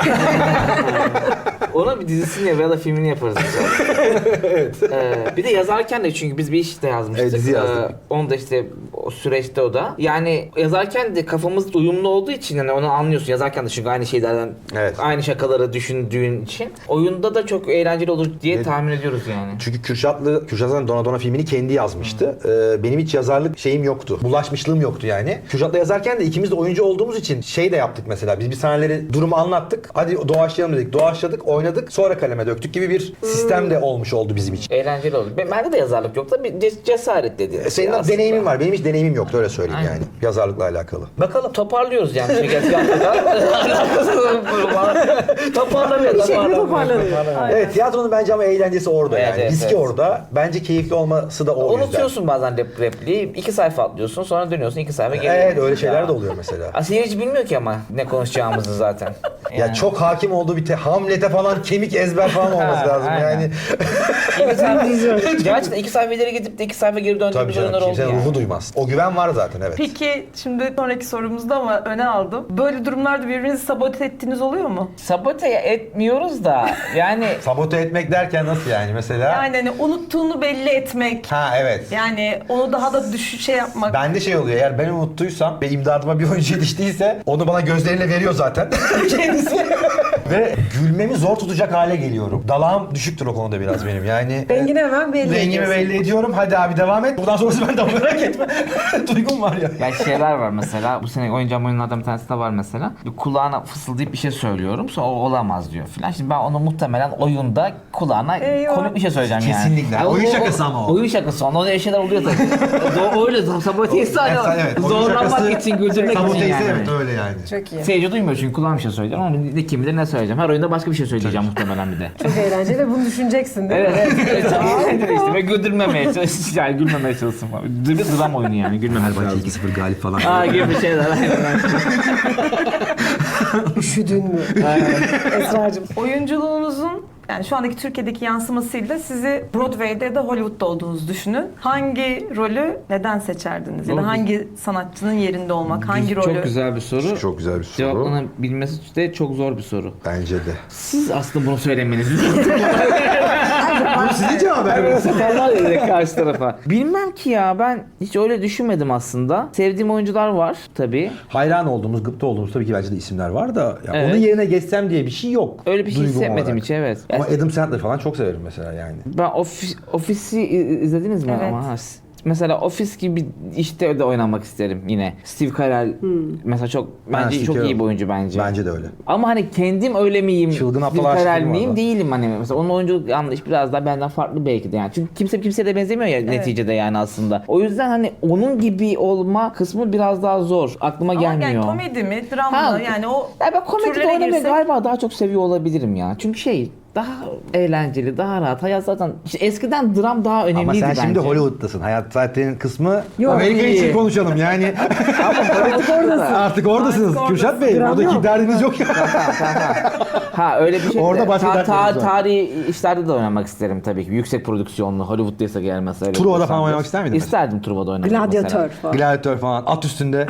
Ona bir dizisini ya da filmini yaparız inşallah. Bir de yazarken de çünkü biz bir iş de yazmıştık. Evet, dizi yazdık. Onu da işte o süreçte o da. Yani yazarken de kafamız uyumlu olduğu için yani onu anlıyorsun. Yazarken de çünkü aynı şeylerden Evet. aynı şakaları düşündüğün için. Oyunda da çok eğlenceli olur diye Evet. tahmin ediyoruz yani. Çünkü Kürşat'ın Dona Dona filmini kendi yazmıştı. Benim hiç yazarlık şeyim yoktu. Bulaşmışlığım yoktu yani. Kürşat'la yazarken de ikimiz de oyuncu olduğumuz için şey de yaptık mesela. Biz bir sahneleri durumu anlattık. Hadi doğaçlayalım dedik. Doğaçladık, oynadık. Sonra kaleme döktük gibi bir sistem de olmuş oldu bizim için. Eğlenceli olur. Bende de yazarlık yok da bir cesaret dedi. Senin de deneyimin var. Benim hiç deneyimim yoktu öyle söyleyeyim Aynen. yani. Yazarlıkla alakalı. Bakalım. Toparlıyoruz yani. Toparlamıyor. toparlanıyor. Evet, tiyatronun bence ama eğlencesi orada Evet, yani. evet, Riski evet. orada. Bence keyifli olması da o yüzden. Unutuyorsun bazen repliği. 2 sayfa atlıyorsun sonra dönüyorsun 2 sayfa geri. Evet, öyle şeyler de oluyor mesela. Aslında hiç bilmiyor ki ama ne konuşacağımızı zaten. Ya çok hakim olduğu bir Hamlet'e falan kemik ezber falan olması lazım Aynen. yani. Gerçekten 2 sayfa ileri gidip de 2 sayfa geri Tabii döndüğümüz canım, oyunlar oldu kimsenin yani. ruhu duymaz. O güven var zaten, evet. Peki şimdi sonraki sorumuzda ama öne aldım. Böyle durumlarda birbirinizi sabote ettiğiniz oluyor mu? Sabote etmiyoruz da yani Sabote etmek derken nasıl yani mesela? Yani hani unuttuğunu belli etmek. Ha evet. Yani onu daha da şey yapmak. Bende şey oluyor, eğer ben unuttuysam ve imdadıma bir oyuncu yetiştiyse onu bana gözleriyle veriyor zaten kendisi. Ve gülmemi zor tutacak hale geliyorum. Dalağım düşüktür o konuda biraz benim yani. Rengini hemen belli Rengimi ediyorsun. belli ediyorum. Hadi abi devam et. Bundan sonrası bende, merak etme. Duygum var ya. yani şeyler var mesela. Bu sene oynayacağım oyunlardan bir tanesi de var mesela. Bir kulağına fısıldayıp bir şey söylüyorum. Sonra o olamaz diyor filan. Şimdi ben onu muhtemelen oyunda kulağına Eyvah. komik bir şey söyleyeceğim yani. Kesinlikle. Yani Oyun şakası ama o. Oyun şakası. Onda öyle şeyler oluyor tabii. Öyle saboteyse Evet, evet. Oyun zorlanmak şakası, için, güldürmek için saboteyse, yani. evet öyle yani. Çok iyi. Seyirci duymuyor çünkü kulağım bir şey söyleyeceğim ama ne kim bilir ne söyleyeceğim. Her oyunda başka bir şey söyleyeceğim muhtemelen bir de. Çok eğlenceli ve bunu düşüneceksin değil mi? Evet. işte ve güldürmemeye çalışsın. Yani gülmemeye çalışsın falan. Dram oyunu yani gülmemeye lazım. 2-0 galip falan. Aa gibi şeyler. Üşüdün mü? Esra'cığım. Oyunculuğunuzun yani şu andaki Türkiye'deki yansımasıyla sizi Broadway'de ya da Hollywood'da olduğunuzu düşünün. Hangi rolü neden seçerdiniz? Ya da hangi sanatçının yerinde olmak? Hangi rolü? Çok güzel bir soru. Çok güzel bir soru. Cevaplanabilmesi de çok zor bir soru. Bence de. Siz aslında bunu söylemeniz Bu sizin cevap Seferler ya direkt karşı tarafa. Bilmem ki ya, ben hiç öyle düşünmedim aslında. Sevdiğim oyuncular var tabii. Hayran olduğumuz, gıpta olduğumuz tabii ki bence de isimler var da ya Evet. onun yerine geçsem diye bir şey yok. Öyle bir şey duygum hissetmedim olarak. hiç, evet. Ama Adam Sandler falan çok severim mesela yani. Ben Office'i izlediniz mi? Evet. Ama mesela Office gibi işte de oynamak isterim yine. Steve Carell mesela çok bence Steve çok iyi Carell. bir oyuncu bence. Bence de öyle. Ama hani kendim öyle miyim? Çılgın Aptal Steve Aşık Carell filmi miyim? vardı. Değilim hani mesela onun oyunculuk anlayışı biraz daha benden farklı belki de yani. Çünkü kimse kimseye de benzemiyor ya neticede yani aslında. O yüzden hani onun gibi olma kısmı biraz daha zor. Aklıma Ama gelmiyor. yani komedi mi, dram Ha, mı? Yani o ya ben komedide türlere oynamayı girsek- galiba daha çok seviyor olabilirim ya. Çünkü daha eğlenceli, daha rahat. Hayat zaten işte eskiden dram daha önemliydi Ama sen bence. şimdi Hollywood'dasın. Hayat zaten kısmı Yok, Amerika iyi. için konuşalım yani. Artık oradasın. Artık oradasınız. Artık Kürşat Bey, Dram buradaki yok. derdiniz yok ya. Ha öyle bir şey. Orada de. başka dertlerimiz var. Tarihi işlerde de oynamak isterim tabii ki. Yüksek prodüksiyonlu Hollywood'daysa gelmezse öyle. Truva'da bir falan sahne. oynamak ister miydin mesela? İsterdim Truva'da oynamak Gladyatör mesela. falan. Gladiator falan, at üstünde.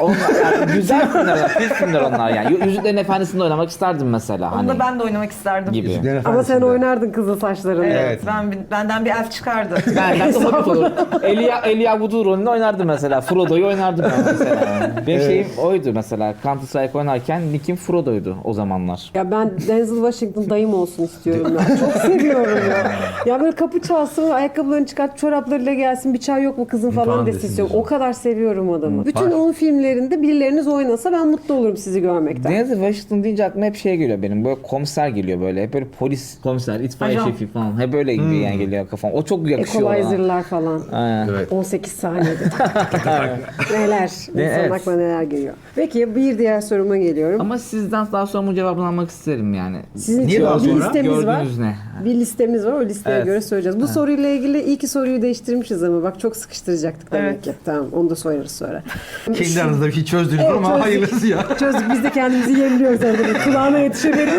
Onlar, yani güzel filmler, kült filmler onlar yani. Yüzüklerin Efendisi'nde oynamak isterdim mesela. Onu Hani da ben de oynamak isterdim. gibi. Yüzüklerin Ama sen Efendisi'nde. oynardın kızıl saçlarını. Evet. Benden bir elf çıkardı. Ben de Hobbit olur. Elijah Wood rolünde oynardım mesela. Frodo'yu oynardım ben mesela. Benim şeyim oydu mesela. Counter Strike oynarken Nick'im Frodo'ydu o zamanlar. Ya ben Denzel Washington dayım olsun istiyorum ya. Çok seviyorum ya. Ya böyle kapı çalsın, ayakkabılarını çıkart, çoraplarıyla gelsin, bir çay yok mu kızım falan Falan desin desin istiyorum. diyorsun. O kadar seviyorum adamı. Bütün Var. onun filmlerinde birileriniz oynasa ben mutlu olurum sizi görmekten. Denzel Washington deyince aklıma hep şey geliyor benim. Böyle komiser geliyor böyle. Hep böyle polis komiser, itfaiye Ajan. şefi falan. Hep böyle gibi yani geliyor kafam. O çok yakışıyor bana. Equalizer'lar falan. Aynen. Evet. 18 saniyede. neler. İnsanın evet. aklına neler geliyor. Peki bir diğer soruma geliyorum. Ama sizden daha sonra bu cevabını almak isterim yani. Sizin Niye için daha bir sonra? listemiz var. Gördüğünüz ne? Bir listemiz var. O listeye Evet. göre söyleyeceğiz. Bu soruyla ilgili iyi ki soruyu değiştirmişiz ama bak çok sıkıştıracaktık demek Evet. ki. Tamam onu da sorarız sonra. Kendi aranızda bir şey çözdünüz Evet, ama çözdük. hayırlısı ya. Çözdük biz de kendimizi yemliyoruz arada. Kulağına yetişemiyoruz.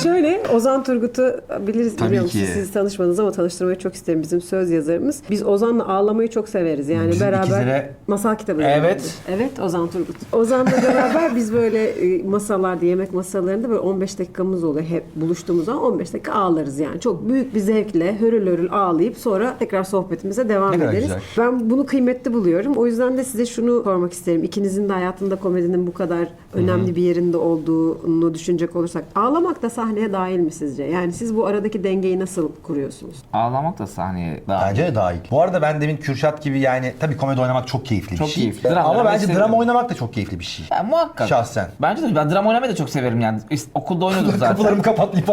Şöyle Ozan Turgut'u biliriz, Tabii biliyorum ki. siz tanışmadınız ama tanıştırmayı çok isterim, bizim söz yazarımız. Biz Ozan'la ağlamayı çok severiz yani Bizim beraber ikizlere- masal kitabı Evet. yazıyoruz. Evet Ozan Turgut. Ozan'la beraber biz böyle masalarda, yemek masalarında böyle 15 dakikamız oluyor hep buluştuğumuz zaman 15 dakika ağlarız yani. Çok büyük bir zevkle hörül hörül ağlayıp sonra tekrar sohbetimize devam Ne kadar ederiz. güzel. Ben bunu kıymetli buluyorum. O yüzden de size şunu sormak isterim. İkinizin de hayatında komedinin bu kadar önemli bir yerinde olduğunu düşünecek olursak ağlamak da sahneye dahil mi sizce? Yani siz bu aradaki dengeyi nasıl kuruyorsunuz? Ağlamak da sahneye daha... Bence de dahil. Bu arada ben demin Kürşat gibi yani tabii komedi oynamak çok keyifli Çok bir şey. keyifli. Drama Ama oynamayı bence seviyorum. drama oynamak da çok keyifli bir şey. Ya, muhakkak. Şahsen. Bence de ben drama oynamayı da çok severim yani. Okulda oynuyordum zaten. Kapılarımı kapatmayıp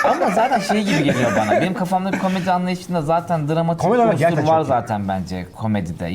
Ama zaten şey gibi geliyor bana. Benim kafamdaki komedi anlayışında zaten dramatik Komedi oynamak unsur gerçekten var çok iyi. zaten bence komedide.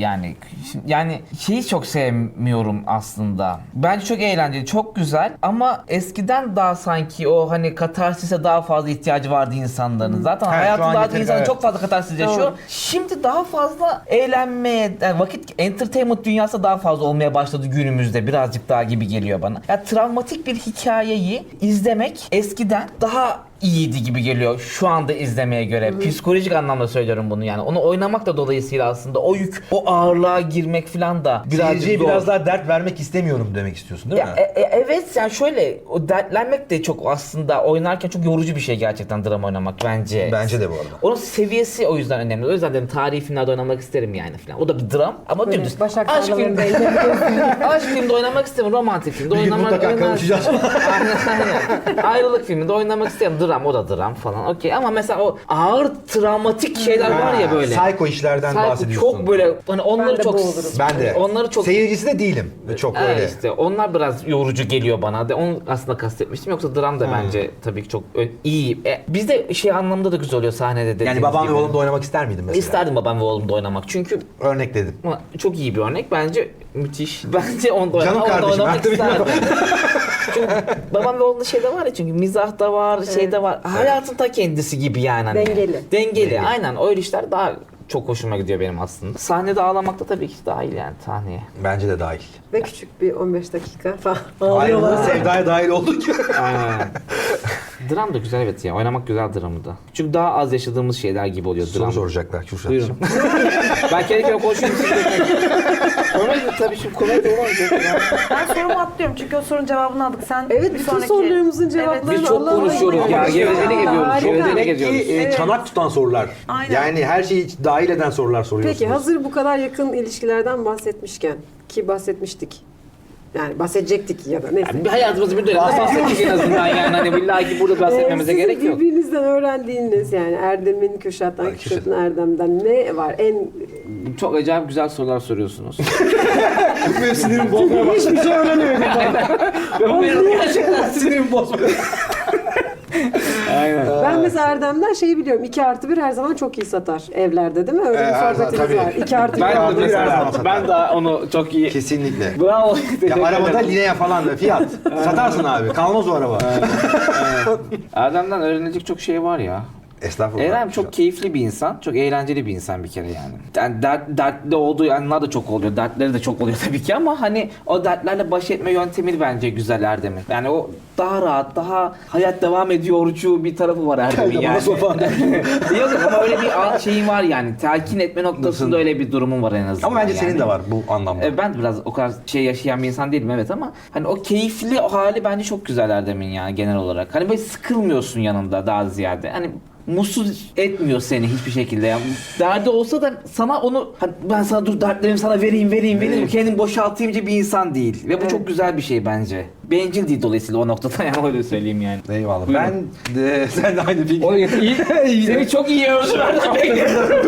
Yani şeyi çok sevmiyorum aslında. Bence çok eğlenceli, çok güzel ama eskiden daha sanki o hani katarsise daha fazla ihtiyacı vardı insanların. Zaten Evet, şu hayatın an daha yeteri- insanın evet. çok fazla katarsis yaşıyor. Doğru. Şimdi daha fazla eğlenmeye, yani vakit entertainment dünyası daha fazla olmaya başladı günümüzde birazcık daha gibi geliyor bana. Ya travmatik bir hikayeyi izlemek eskiden daha iyiydi gibi geliyor şu anda izlemeye göre. Psikolojik anlamda söylüyorum bunu yani. Onu oynamak da dolayısıyla aslında o yük, o ağırlığa girmek falan da birazcık Seyirciye zor. biraz daha dert vermek istemiyorum demek istiyorsun değil mi? Evet yani şöyle o dertlenmek de çok aslında oynarken çok yorucu bir şey gerçekten drama oynamak bence. Bence de bu arada. Onun seviyesi o yüzden önemli. O yüzden dedim tarihi filmlerde oynamak isterim yani falan. O da bir dram ama dümdüz. Başak Aşk tarlalarında filmi, eğlenip aşk filmde oynamak isterim. Romantik filmde Bir gün oynamak mutlaka kavuşacağız. Aynen. Ayrılık filminde oynamak isterim. Dram o da dram falan. Okey ama mesela o ağır travmatik şeyler var ya böyle. Psycho işlerden Psycho bahsediyorsun. çok böyle hani onları Ben de çok boğulurum. Ben de. onları çok Seyircisi de değilim. Çok öyle. işte onlar biraz yorucu geliyor bana. Onu aslında kastetmiştim. Yoksa dram da bence tabii ki çok iyi. Bizde şey anlamda da güzel oluyor sahnede dediğiniz Yani babam ve gibi. oğlum da oynamak ister miydin mesela? İsterdim babam ve oğlumda oynamak. Çünkü Örnek dedim. çok iyi bir örnek. Bence müthiş. Bence onda Canım onda kardeşim, oynamak ben de isterdim. Çünkü babam ve oğlumda şey de var ya çünkü mizah da var, şey de var. Hayatın ta kendisi gibi yani. Hani. Dengeli. Dengeli. Aynen. Öyle işler daha çok hoşuma gidiyor benim aslında. Sahnede ağlamak da tabii ki dahil yani sahneye. Bence de dahil. ve küçük bir 15 dakika falan Ayrılığı ağlıyorlar. sevdaya dahil olduk. Aynen. Dram da güzel evet ya. Oynamak güzel dramı da. Çünkü daha az yaşadığımız şeyler gibi oluyor Soru dram. soracaklar Kürşat. Buyurun. Ben kendi kendime konuşuyorum. Siz de komedi tabii şimdi komedi olmaz. Ben sorumu atlıyorum çünkü o sorunun cevabını aldık. Sen Evet bir bütün sonraki... sorularımızın cevaplarını Biz çok Allah'ım konuşuyoruz ya. Gevezeli geziyoruz. Harika. Gevezeli Demek geziyoruz. ki çanak tutan sorular. Aynen. Yani her şeyi dahil eden sorular soruyorsunuz. Peki hazır bu kadar yakın ilişkilerden bahsetmişken ki bahsetmiştik. Yani bahsedecektik ya da neyse. Bir hayatımızı bir dönemde bahsettik en azından yani. Hani billahi ki burada bahsetmemize Sizin gerek yok. birbirinizden öğrendiğiniz yani Erdem'in, Kürşat'tan, Kürşat'ın Erdem'den ne var? En Çok acayip güzel sorular soruyorsunuz. Sinirimi bozmaya başladı. Hiçbir şey öğrenemiyorum. Gerçekten sinirimi bozmaya. Aynen. ben mesela Erdem'den şeyi biliyorum. 2+1 her zaman çok iyi satar evlerde değil mi? Öyle bir her zaman, sohbetimiz tabii. var. 2+1 Ben de Artı bir her zaman mesela, satar. ben de onu çok iyi. Kesinlikle. Bravo. Ya arabada Linea falan da fiyat. Satarsın abi. Kalmaz o araba. Erdem'den öğrenecek çok şey var ya. Estağfurullah. Erdem çok keyifli bir insan, çok eğlenceli bir insan bir kere yani. Yani dertli olduğu anlar da çok oluyor, dertleri de çok oluyor tabii ki ama hani o dertlerle baş etme yöntemi bence güzel Erdem'in. Yani o daha rahat, daha hayat devam ediyorcu bir tarafı var Erdem'in yani. Yok ama öyle bir şeyin var yani, telkin etme noktasında öyle bir durumun var en azından. Ama bence yani. senin de var bu anlamda. Ben biraz o kadar şey yaşayan bir insan değilim evet ama hani o keyifli hali bence çok güzel Erdem'in yani genel olarak. Hani böyle sıkılmıyorsun yanında daha ziyade. Hani mutsuz etmiyor seni hiçbir şekilde. Yani derdi olsa da sana onu hani ben sana dur dertlerimi sana vereyim kendim boşaltayımcı bir insan değil. Ve bu çok güzel bir şey bence. Bencil değil dolayısıyla o noktada yani öyle söyleyeyim yani. Eyvallah. Buyurun. Ben de sen de aynı fikir. O iyi. Seni çok iyi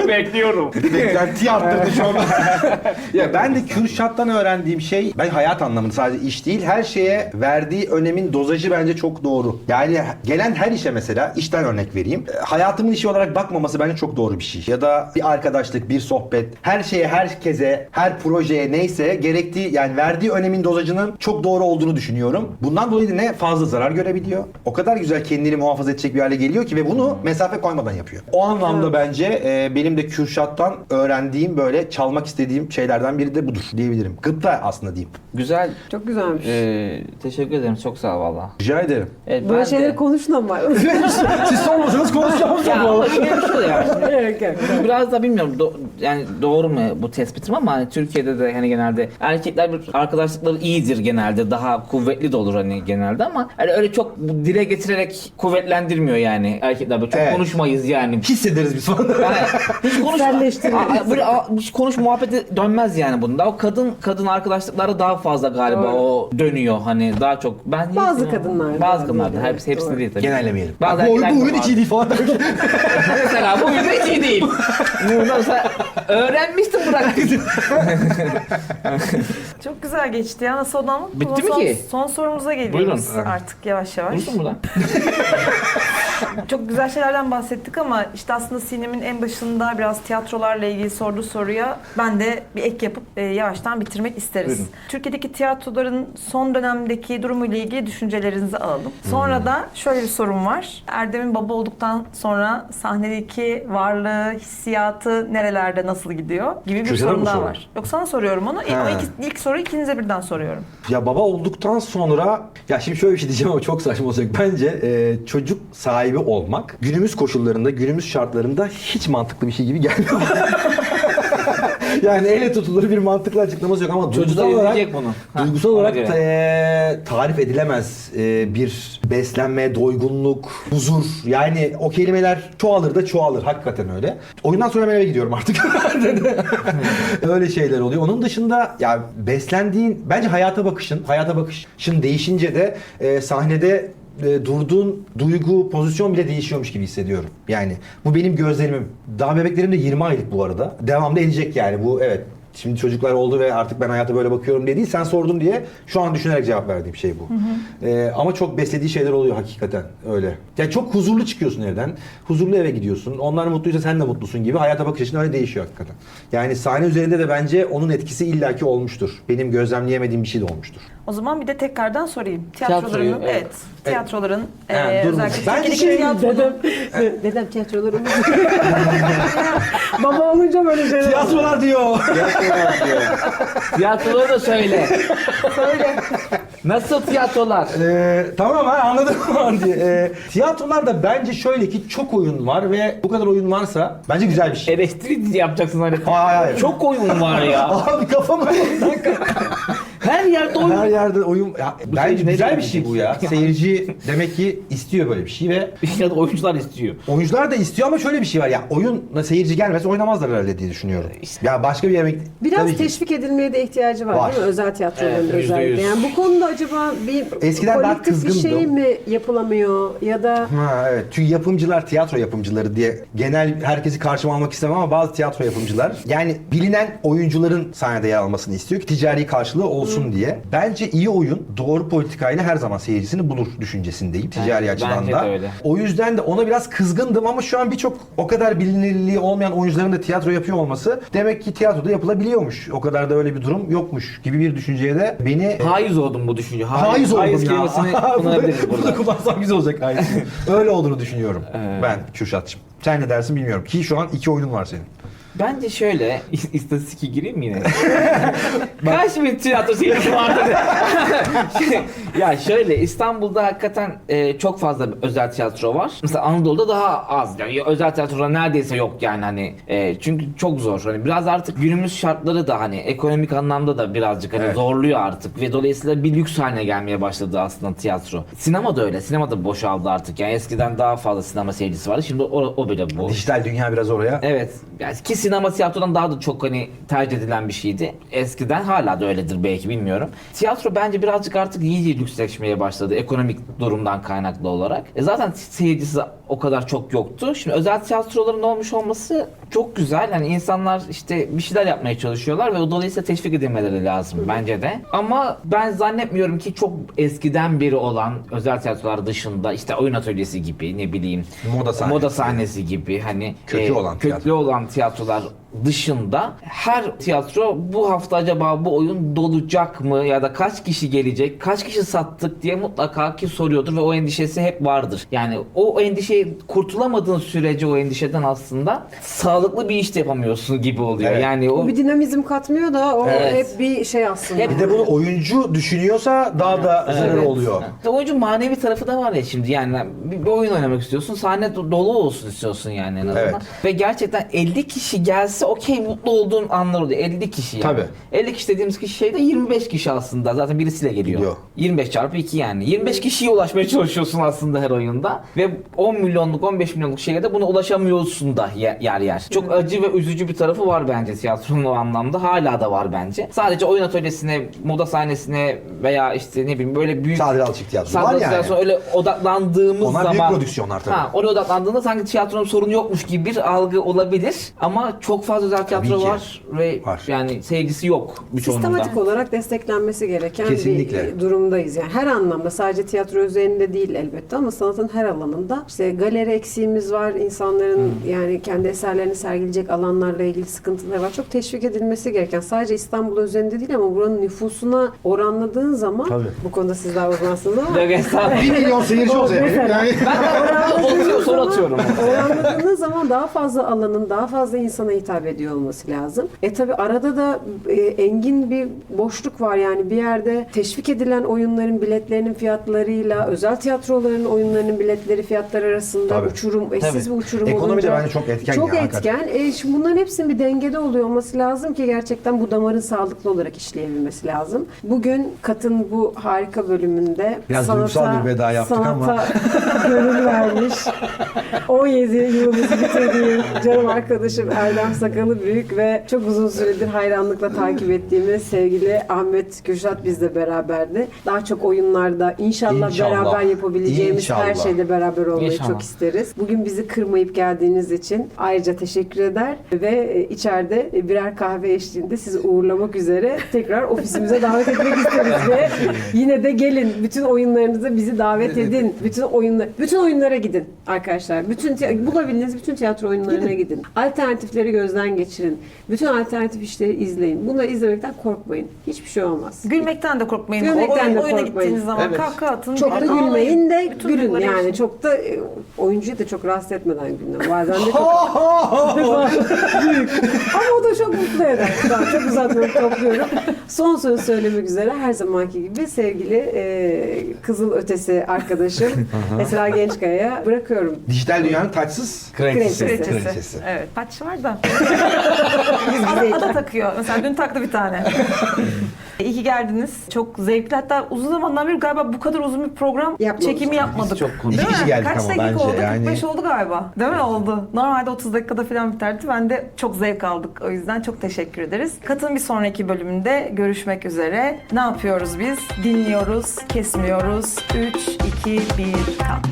bekliyorum. Beklenti arttırdı şu an. Ya ben de Kürşat'tan öğrendiğim şey, ben hayat anlamında sadece iş değil, her şeye verdiği önemin dozajı bence çok doğru. Yani gelen her işe mesela, işten örnek vereyim. Hayatımın işi olarak bakmaması bence çok doğru bir şey. Ya da bir arkadaşlık, bir sohbet, her şeye, herkese, her projeye neyse gerektiği yani verdiği önemin dozajının çok doğru olduğunu düşünüyorum. Bundan dolayı da ne fazla zarar görebiliyor. O kadar güzel kendini muhafaza edecek bir hale geliyor ki ve bunu mesafe koymadan yapıyor. O anlamda bence benim de Kürşat'tan öğrendiğim böyle çalmak istediğim şeylerden biri de budur diyebilirim. Gıpta aslında diyeyim. Güzel. Çok güzelmiş. Teşekkür ederim. Çok sağ ol valla. Rica ederim. Evet, Böyle ben şeyleri de... konuşun ama. Siz sormasanız konuşacağımız Ya ama şöyle bir şey oluyor aslında. Evet, evet. Biraz da bilmiyorum yani doğru mu bu tespitim ama hani Türkiye'de de hani genelde erkekler bir arkadaşlıkları iyidir genelde, daha kuvvetli de olur hani genelde ama hani öyle çok dile getirerek kuvvetlendirmiyor yani erkekler böyle çok Evet. konuşmayız yani. Hissederiz biz falan. Yani hiç Kişiselleştiririz. böyle hiç konuş muhabbeti dönmez yani bunda. O kadın arkadaşlıklara daha fazla galiba Doğru. o dönüyor hani daha çok. Ben Bazı kadınlarda. bazı kadınlarda Evet, hepsinde doğru. değil tabii. Genellemeyelim. Bazı Bu erkekler de oyun var. hiç iyi değil falan. Mesela bu ürün hiç iyi değil. Bunu mesela öğrenmiştim bıraktım. Çok güzel geçti ya. Nasıl odam? Bitti mi ki? Son sorumuza geliyoruz Buyurun. artık yavaş yavaş. Konuştun mu lan? Çok güzel şeylerden bahsettik ama işte aslında Sinem'in en başında biraz tiyatrolarla ilgili sorduğu soruya ben de bir ek yapıp yavaştan bitirmek isteriz. Buyurun. Türkiye'deki tiyatroların son dönemdeki durumuyla ilgili düşüncelerinizi alalım. Sonra da şöyle bir sorum var. Erdem'in baba olduktan sonra sahnedeki varlığı, hissiyatı nerelerde nasıl gidiyor gibi bir Kürşat'a sorum mı daha sorun? var. Yok sana soruyorum onu. Ama ilk soruyu ikinize birden soruyorum. Ya baba olduktan sonra, ya şimdi şöyle bir şey diyeceğim ama çok saçma olacak. Bence çocuk sahibi olmak günümüz koşullarında, günümüz şartlarında hiç mantıklı bir şey gibi gelmiyor. Yani elle tutulur bir mantıklı açıklaması yok ama Çocuk duygusal da olarak, izleyecek bunu. duygusal Ona olarak göre. tarif edilemez bir beslenme, doygunluk, huzur. Yani o kelimeler çoğalır da çoğalır. Hakikaten öyle. Oyundan sonra ben eve gidiyorum artık. Öyle şeyler oluyor. Onun dışında ya beslendiğin, bence hayata bakışın değişince de sahnede durduğun duygu, pozisyon bile değişiyormuş gibi hissediyorum. Yani bu benim gözlerimim. Daha bebeklerim de 20 aylık bu arada. Devamlı edecek yani bu, evet. Şimdi çocuklar oldu ve artık ben hayata böyle bakıyorum diye değil, sen sordun diye şu an düşünerek cevap verdiğim şey bu. Ama çok beslediği şeyler oluyor hakikaten öyle. Yani çok huzurlu çıkıyorsun evden, huzurlu eve gidiyorsun. Onlar mutluysa sen de mutlusun gibi hayata bakış açın öyle değişiyor hakikaten. Yani sahne üzerinde de bence onun etkisi illaki olmuştur. Benim gözlemleyemediğim bir şey de olmuştur. O zaman bir de tekrardan sorayım. Tiyatroyu, Tiyatroların, evet. tiyatroların Dur. özellikle Bence Türkiye'deki tiyatronun Dedem tiyatroları Baba olunca böyle şeyler. Tiyatrolar diyor. Tiyatroları da söyle. söyle. Nasıl tiyatrolar? Tamam ha anladım diye. Tiyatrolarda bence şöyle ki çok oyun var ve bu kadar oyun varsa bence güzel bir şey. Eleştiri yapacaksın hani. Hayır. Çok oyun var ya. Abi kafama Her yerde oyun. Her yerde oyun. Ya, bence seyirci güzel nereye bir şey bu ya. gidecek? Seyirci demek ki istiyor böyle bir şey ve Ya da oyuncular istiyor. oyuncular da istiyor ama şöyle bir şey var. Ya oyuna seyirci gelmese oynamazlar herhalde diye düşünüyorum. Ya başka bir yemek Biraz tabii ki. teşvik edilmeye de ihtiyacı var, Var. değil mi? Özel tiyatroların Evet, özellikle. %100. Yani bu konuda acaba bir Eskiden daha kolektif bir şey kızgındım. mi yapılamıyor ya da Ha evet. Çünkü yapımcılar tiyatro yapımcıları diye genel herkesi karşıma almak istemem ama bazı tiyatro yapımcılar yani bilinen oyuncuların sahnede yer almasını istiyor ki ticari karşılığı olsun diye. Bence iyi oyun doğru politikayla her zaman seyircisini bulur düşüncesindeyim ticari açıdan bence da. de öyle. O yüzden de ona biraz kızgındım ama şu an birçok o kadar bilinirliği olmayan oyuncuların da tiyatro yapıyor olması demek ki tiyatroda yapılabiliyormuş. O kadar da öyle bir durum yokmuş gibi bir düşünceye de beni Haiz oldum bu düşünce. haiz oldum ya. kelimesini kullanabiliriz Bunu da burada. kullansam güzel olacak haiz. Öyle olduğunu düşünüyorum Evet. ben Kürşat'cığım. Sen ne dersin bilmiyorum ki şu an 2 oyunun var senin. Bence şöyle, istatistik gireyim mi yine? Kaç bin tiyatro seyircisi vardı? Ya şöyle, İstanbul'da hakikaten çok fazla özel tiyatro var. Mesela Anadolu'da daha az. Yani özel tiyatrolar neredeyse yok yani hani. Çünkü çok zor. Hani biraz artık günümüz şartları da hani ekonomik anlamda da birazcık hani Evet. zorluyor artık. Ve dolayısıyla bir lüks haline gelmeye başladı aslında tiyatro. Sinema da öyle. Sinema da boşaldı artık. Yani eskiden daha fazla sinema seyircisi vardı. Şimdi o bile boş. Dijital dünya biraz oraya. Evet. Yani ki sinema tiyatrodan daha da çok hani tercih edilen bir şeydi. Eskiden hala da öyledir belki bilmiyorum. Tiyatro bence birazcık artık iyice lüksleşmeye başladı ekonomik durumdan kaynaklı olarak. Zaten seyircisi o kadar çok yoktu. Şimdi özel tiyatroların olmuş olması çok güzel. Hani insanlar işte bir şeyler yapmaya çalışıyorlar ve dolayısıyla teşvik edilmeleri lazım bence de. Ama ben zannetmiyorum ki çok eskiden beri olan özel tiyatrolar dışında işte oyun atölyesi gibi ne bileyim Moda sahnesi gibi hani Köklü olan köklü olan tiyatrolar dışında her tiyatro bu hafta acaba bu oyun dolacak mı ya da kaç kişi gelecek, kaç kişi sattık diye mutlaka ki soruyordur ve o endişesi hep vardır. Yani o endişeyi kurtulamadığın sürece o endişeden aslında sağlıklı bir iş de yapamıyorsun gibi oluyor. Evet. Yani o bir dinamizm katmıyor da o Evet. hep bir şey aslında. Bir de bunu oyuncu düşünüyorsa daha da zararı Evet. oluyor. Oyuncu manevi tarafı da var ya şimdi yani bir oyun oynamak istiyorsun sahne dolu olsun istiyorsun yani en azından. Evet. Ve gerçekten 50 kişi gelse okey mutlu olduğun anlar oluyor 50 kişi yani. Tabii. 50 kişi dediğimiz kişi şeyde 25 kişi aslında zaten birisiyle geliyor. Gidiyor. 25 çarpı 2 yani. 25 kişiye ulaşmaya çalışıyorsun aslında her oyunda ve 10 milyonluk 15 milyonluk şeye de buna ulaşamıyorsun da yer yer. Çok acı ve üzücü bir tarafı var bence tiyatronun o anlamda hala da var bence. Sadece oyun atölyesine, moda sahnesine veya işte ne bileyim böyle büyük Sadri Alçık tiyatro var Sadece yani. sonra öyle odaklandığımız Onlar zaman... büyük prodüksiyonlar tabii. Oraya odaklandığında sanki tiyatronun sorunu yokmuş gibi bir algı olabilir. Ama çok fazla özel tiyatro Tabii ki. var ve Var. yani seyircisi yok birçoğunda. Sistematik olarak desteklenmesi gereken Kesinlikle. bir durumdayız. Yani her anlamda sadece tiyatro üzerinde değil elbette ama sanatın her alanında işte galeri eksiğimiz var. İnsanların yani kendi eserlerini sergileyecek alanlarla ilgili sıkıntıları var. Çok teşvik edilmesi gereken sadece İstanbul üzerinde değil ama buranın nüfusuna oranladığın zaman Tabii. bu konuda siz daha uzmansınız ama Yok, estağfurullah. 1 milyon seyirci olsa Mesela. yani. Ben soru atıyorum. Oranladığınız zaman daha fazla alanın daha fazla insana hitap ediyor olması lazım. Tabi arada da engin bir boşluk var yani bir yerde teşvik edilen oyunların biletlerinin fiyatlarıyla özel tiyatroların oyunlarının biletleri fiyatları arasında Tabii. uçurum, eşsiz bir uçurum Ekonomi olunca. de bence çok etken Çok ya, etken. Şimdi bunların hepsinin bir dengede oluyor olması lazım ki gerçekten bu damarın sağlıklı olarak işleyebilmesi lazım. Bugün Kat'ın bu harika bölümünde Biraz duygusal bir veda yaptık ama. sanata gönül vermiş. 17 yılımızı bitirdiğim canım arkadaşım Erdem Sakalı Büyük ve çok uzun süredir hayranlıkla takip ettiğimiz sevgili Ahmet Kürşat bizle beraberdi. Daha çok oyunlarda inşallah beraber yapabileceğimiz her İnşallah. şeyde beraber olmayı İnşallah. çok isteriz. Bugün bizi kırmayıp geldiğiniz için ayrıca teşekkür eder ve içeride birer kahve eşliğinde sizi uğurlamak üzere tekrar ofisimize davet etmek isteriz ve yine de gelin bütün oyunlarınıza bizi davet edin. Bütün oyunlara gidin arkadaşlar. Bulabildiğiniz bütün tiyatro oyunlarına gidin. Alternatifleri gözden geçirin. Bütün alternatif işleri izleyin. Bunları izlemekten korkmayın. Hiçbir şey olmaz. Gülmekten de korkmayın. Gülmekten de Oyuna korkmayın. gittiğiniz zaman Evet. kahkaha atın. Çok da ağlayın. gülmeyin de Bütün gülün duyguları yani. yaşayın. Çok da oyuncuyu da çok rahatsız etmeden gülün. Bazen de çok büyük. Ama o da çok mutlu eder. Tamam, çok uzatmayıp topluyorum. Son söz söylemek üzere her zamanki gibi sevgili Kızıl Ötesi arkadaşım Esra Gençkaya'ya bırakıyorum. Dijital dünyanın taçsız Kraliçesi. Kraliçesi. kraliçesi. Evet. Taç var da. Ada takıyor. Mesela dün taktı bir tane. İyi ki geldiniz. Çok zevkli. Hatta uzun zamandan beri galiba bu kadar uzun bir program Yapmadık. çekimi yapmadık. Biz çok konuştuk. Değil mi? İki kişi geldik Kaç ama dakika bence oldu? yani. 45 oldu galiba. Değil mi? Oldu. Normalde 30 dakikada falan biterdi. Ben de çok zevk aldık. O yüzden çok teşekkür ederiz. Katılın bir sonraki bölümünde görüşmek üzere. Ne yapıyoruz biz? Dinliyoruz, kesmiyoruz. 3, 2, 1, kat.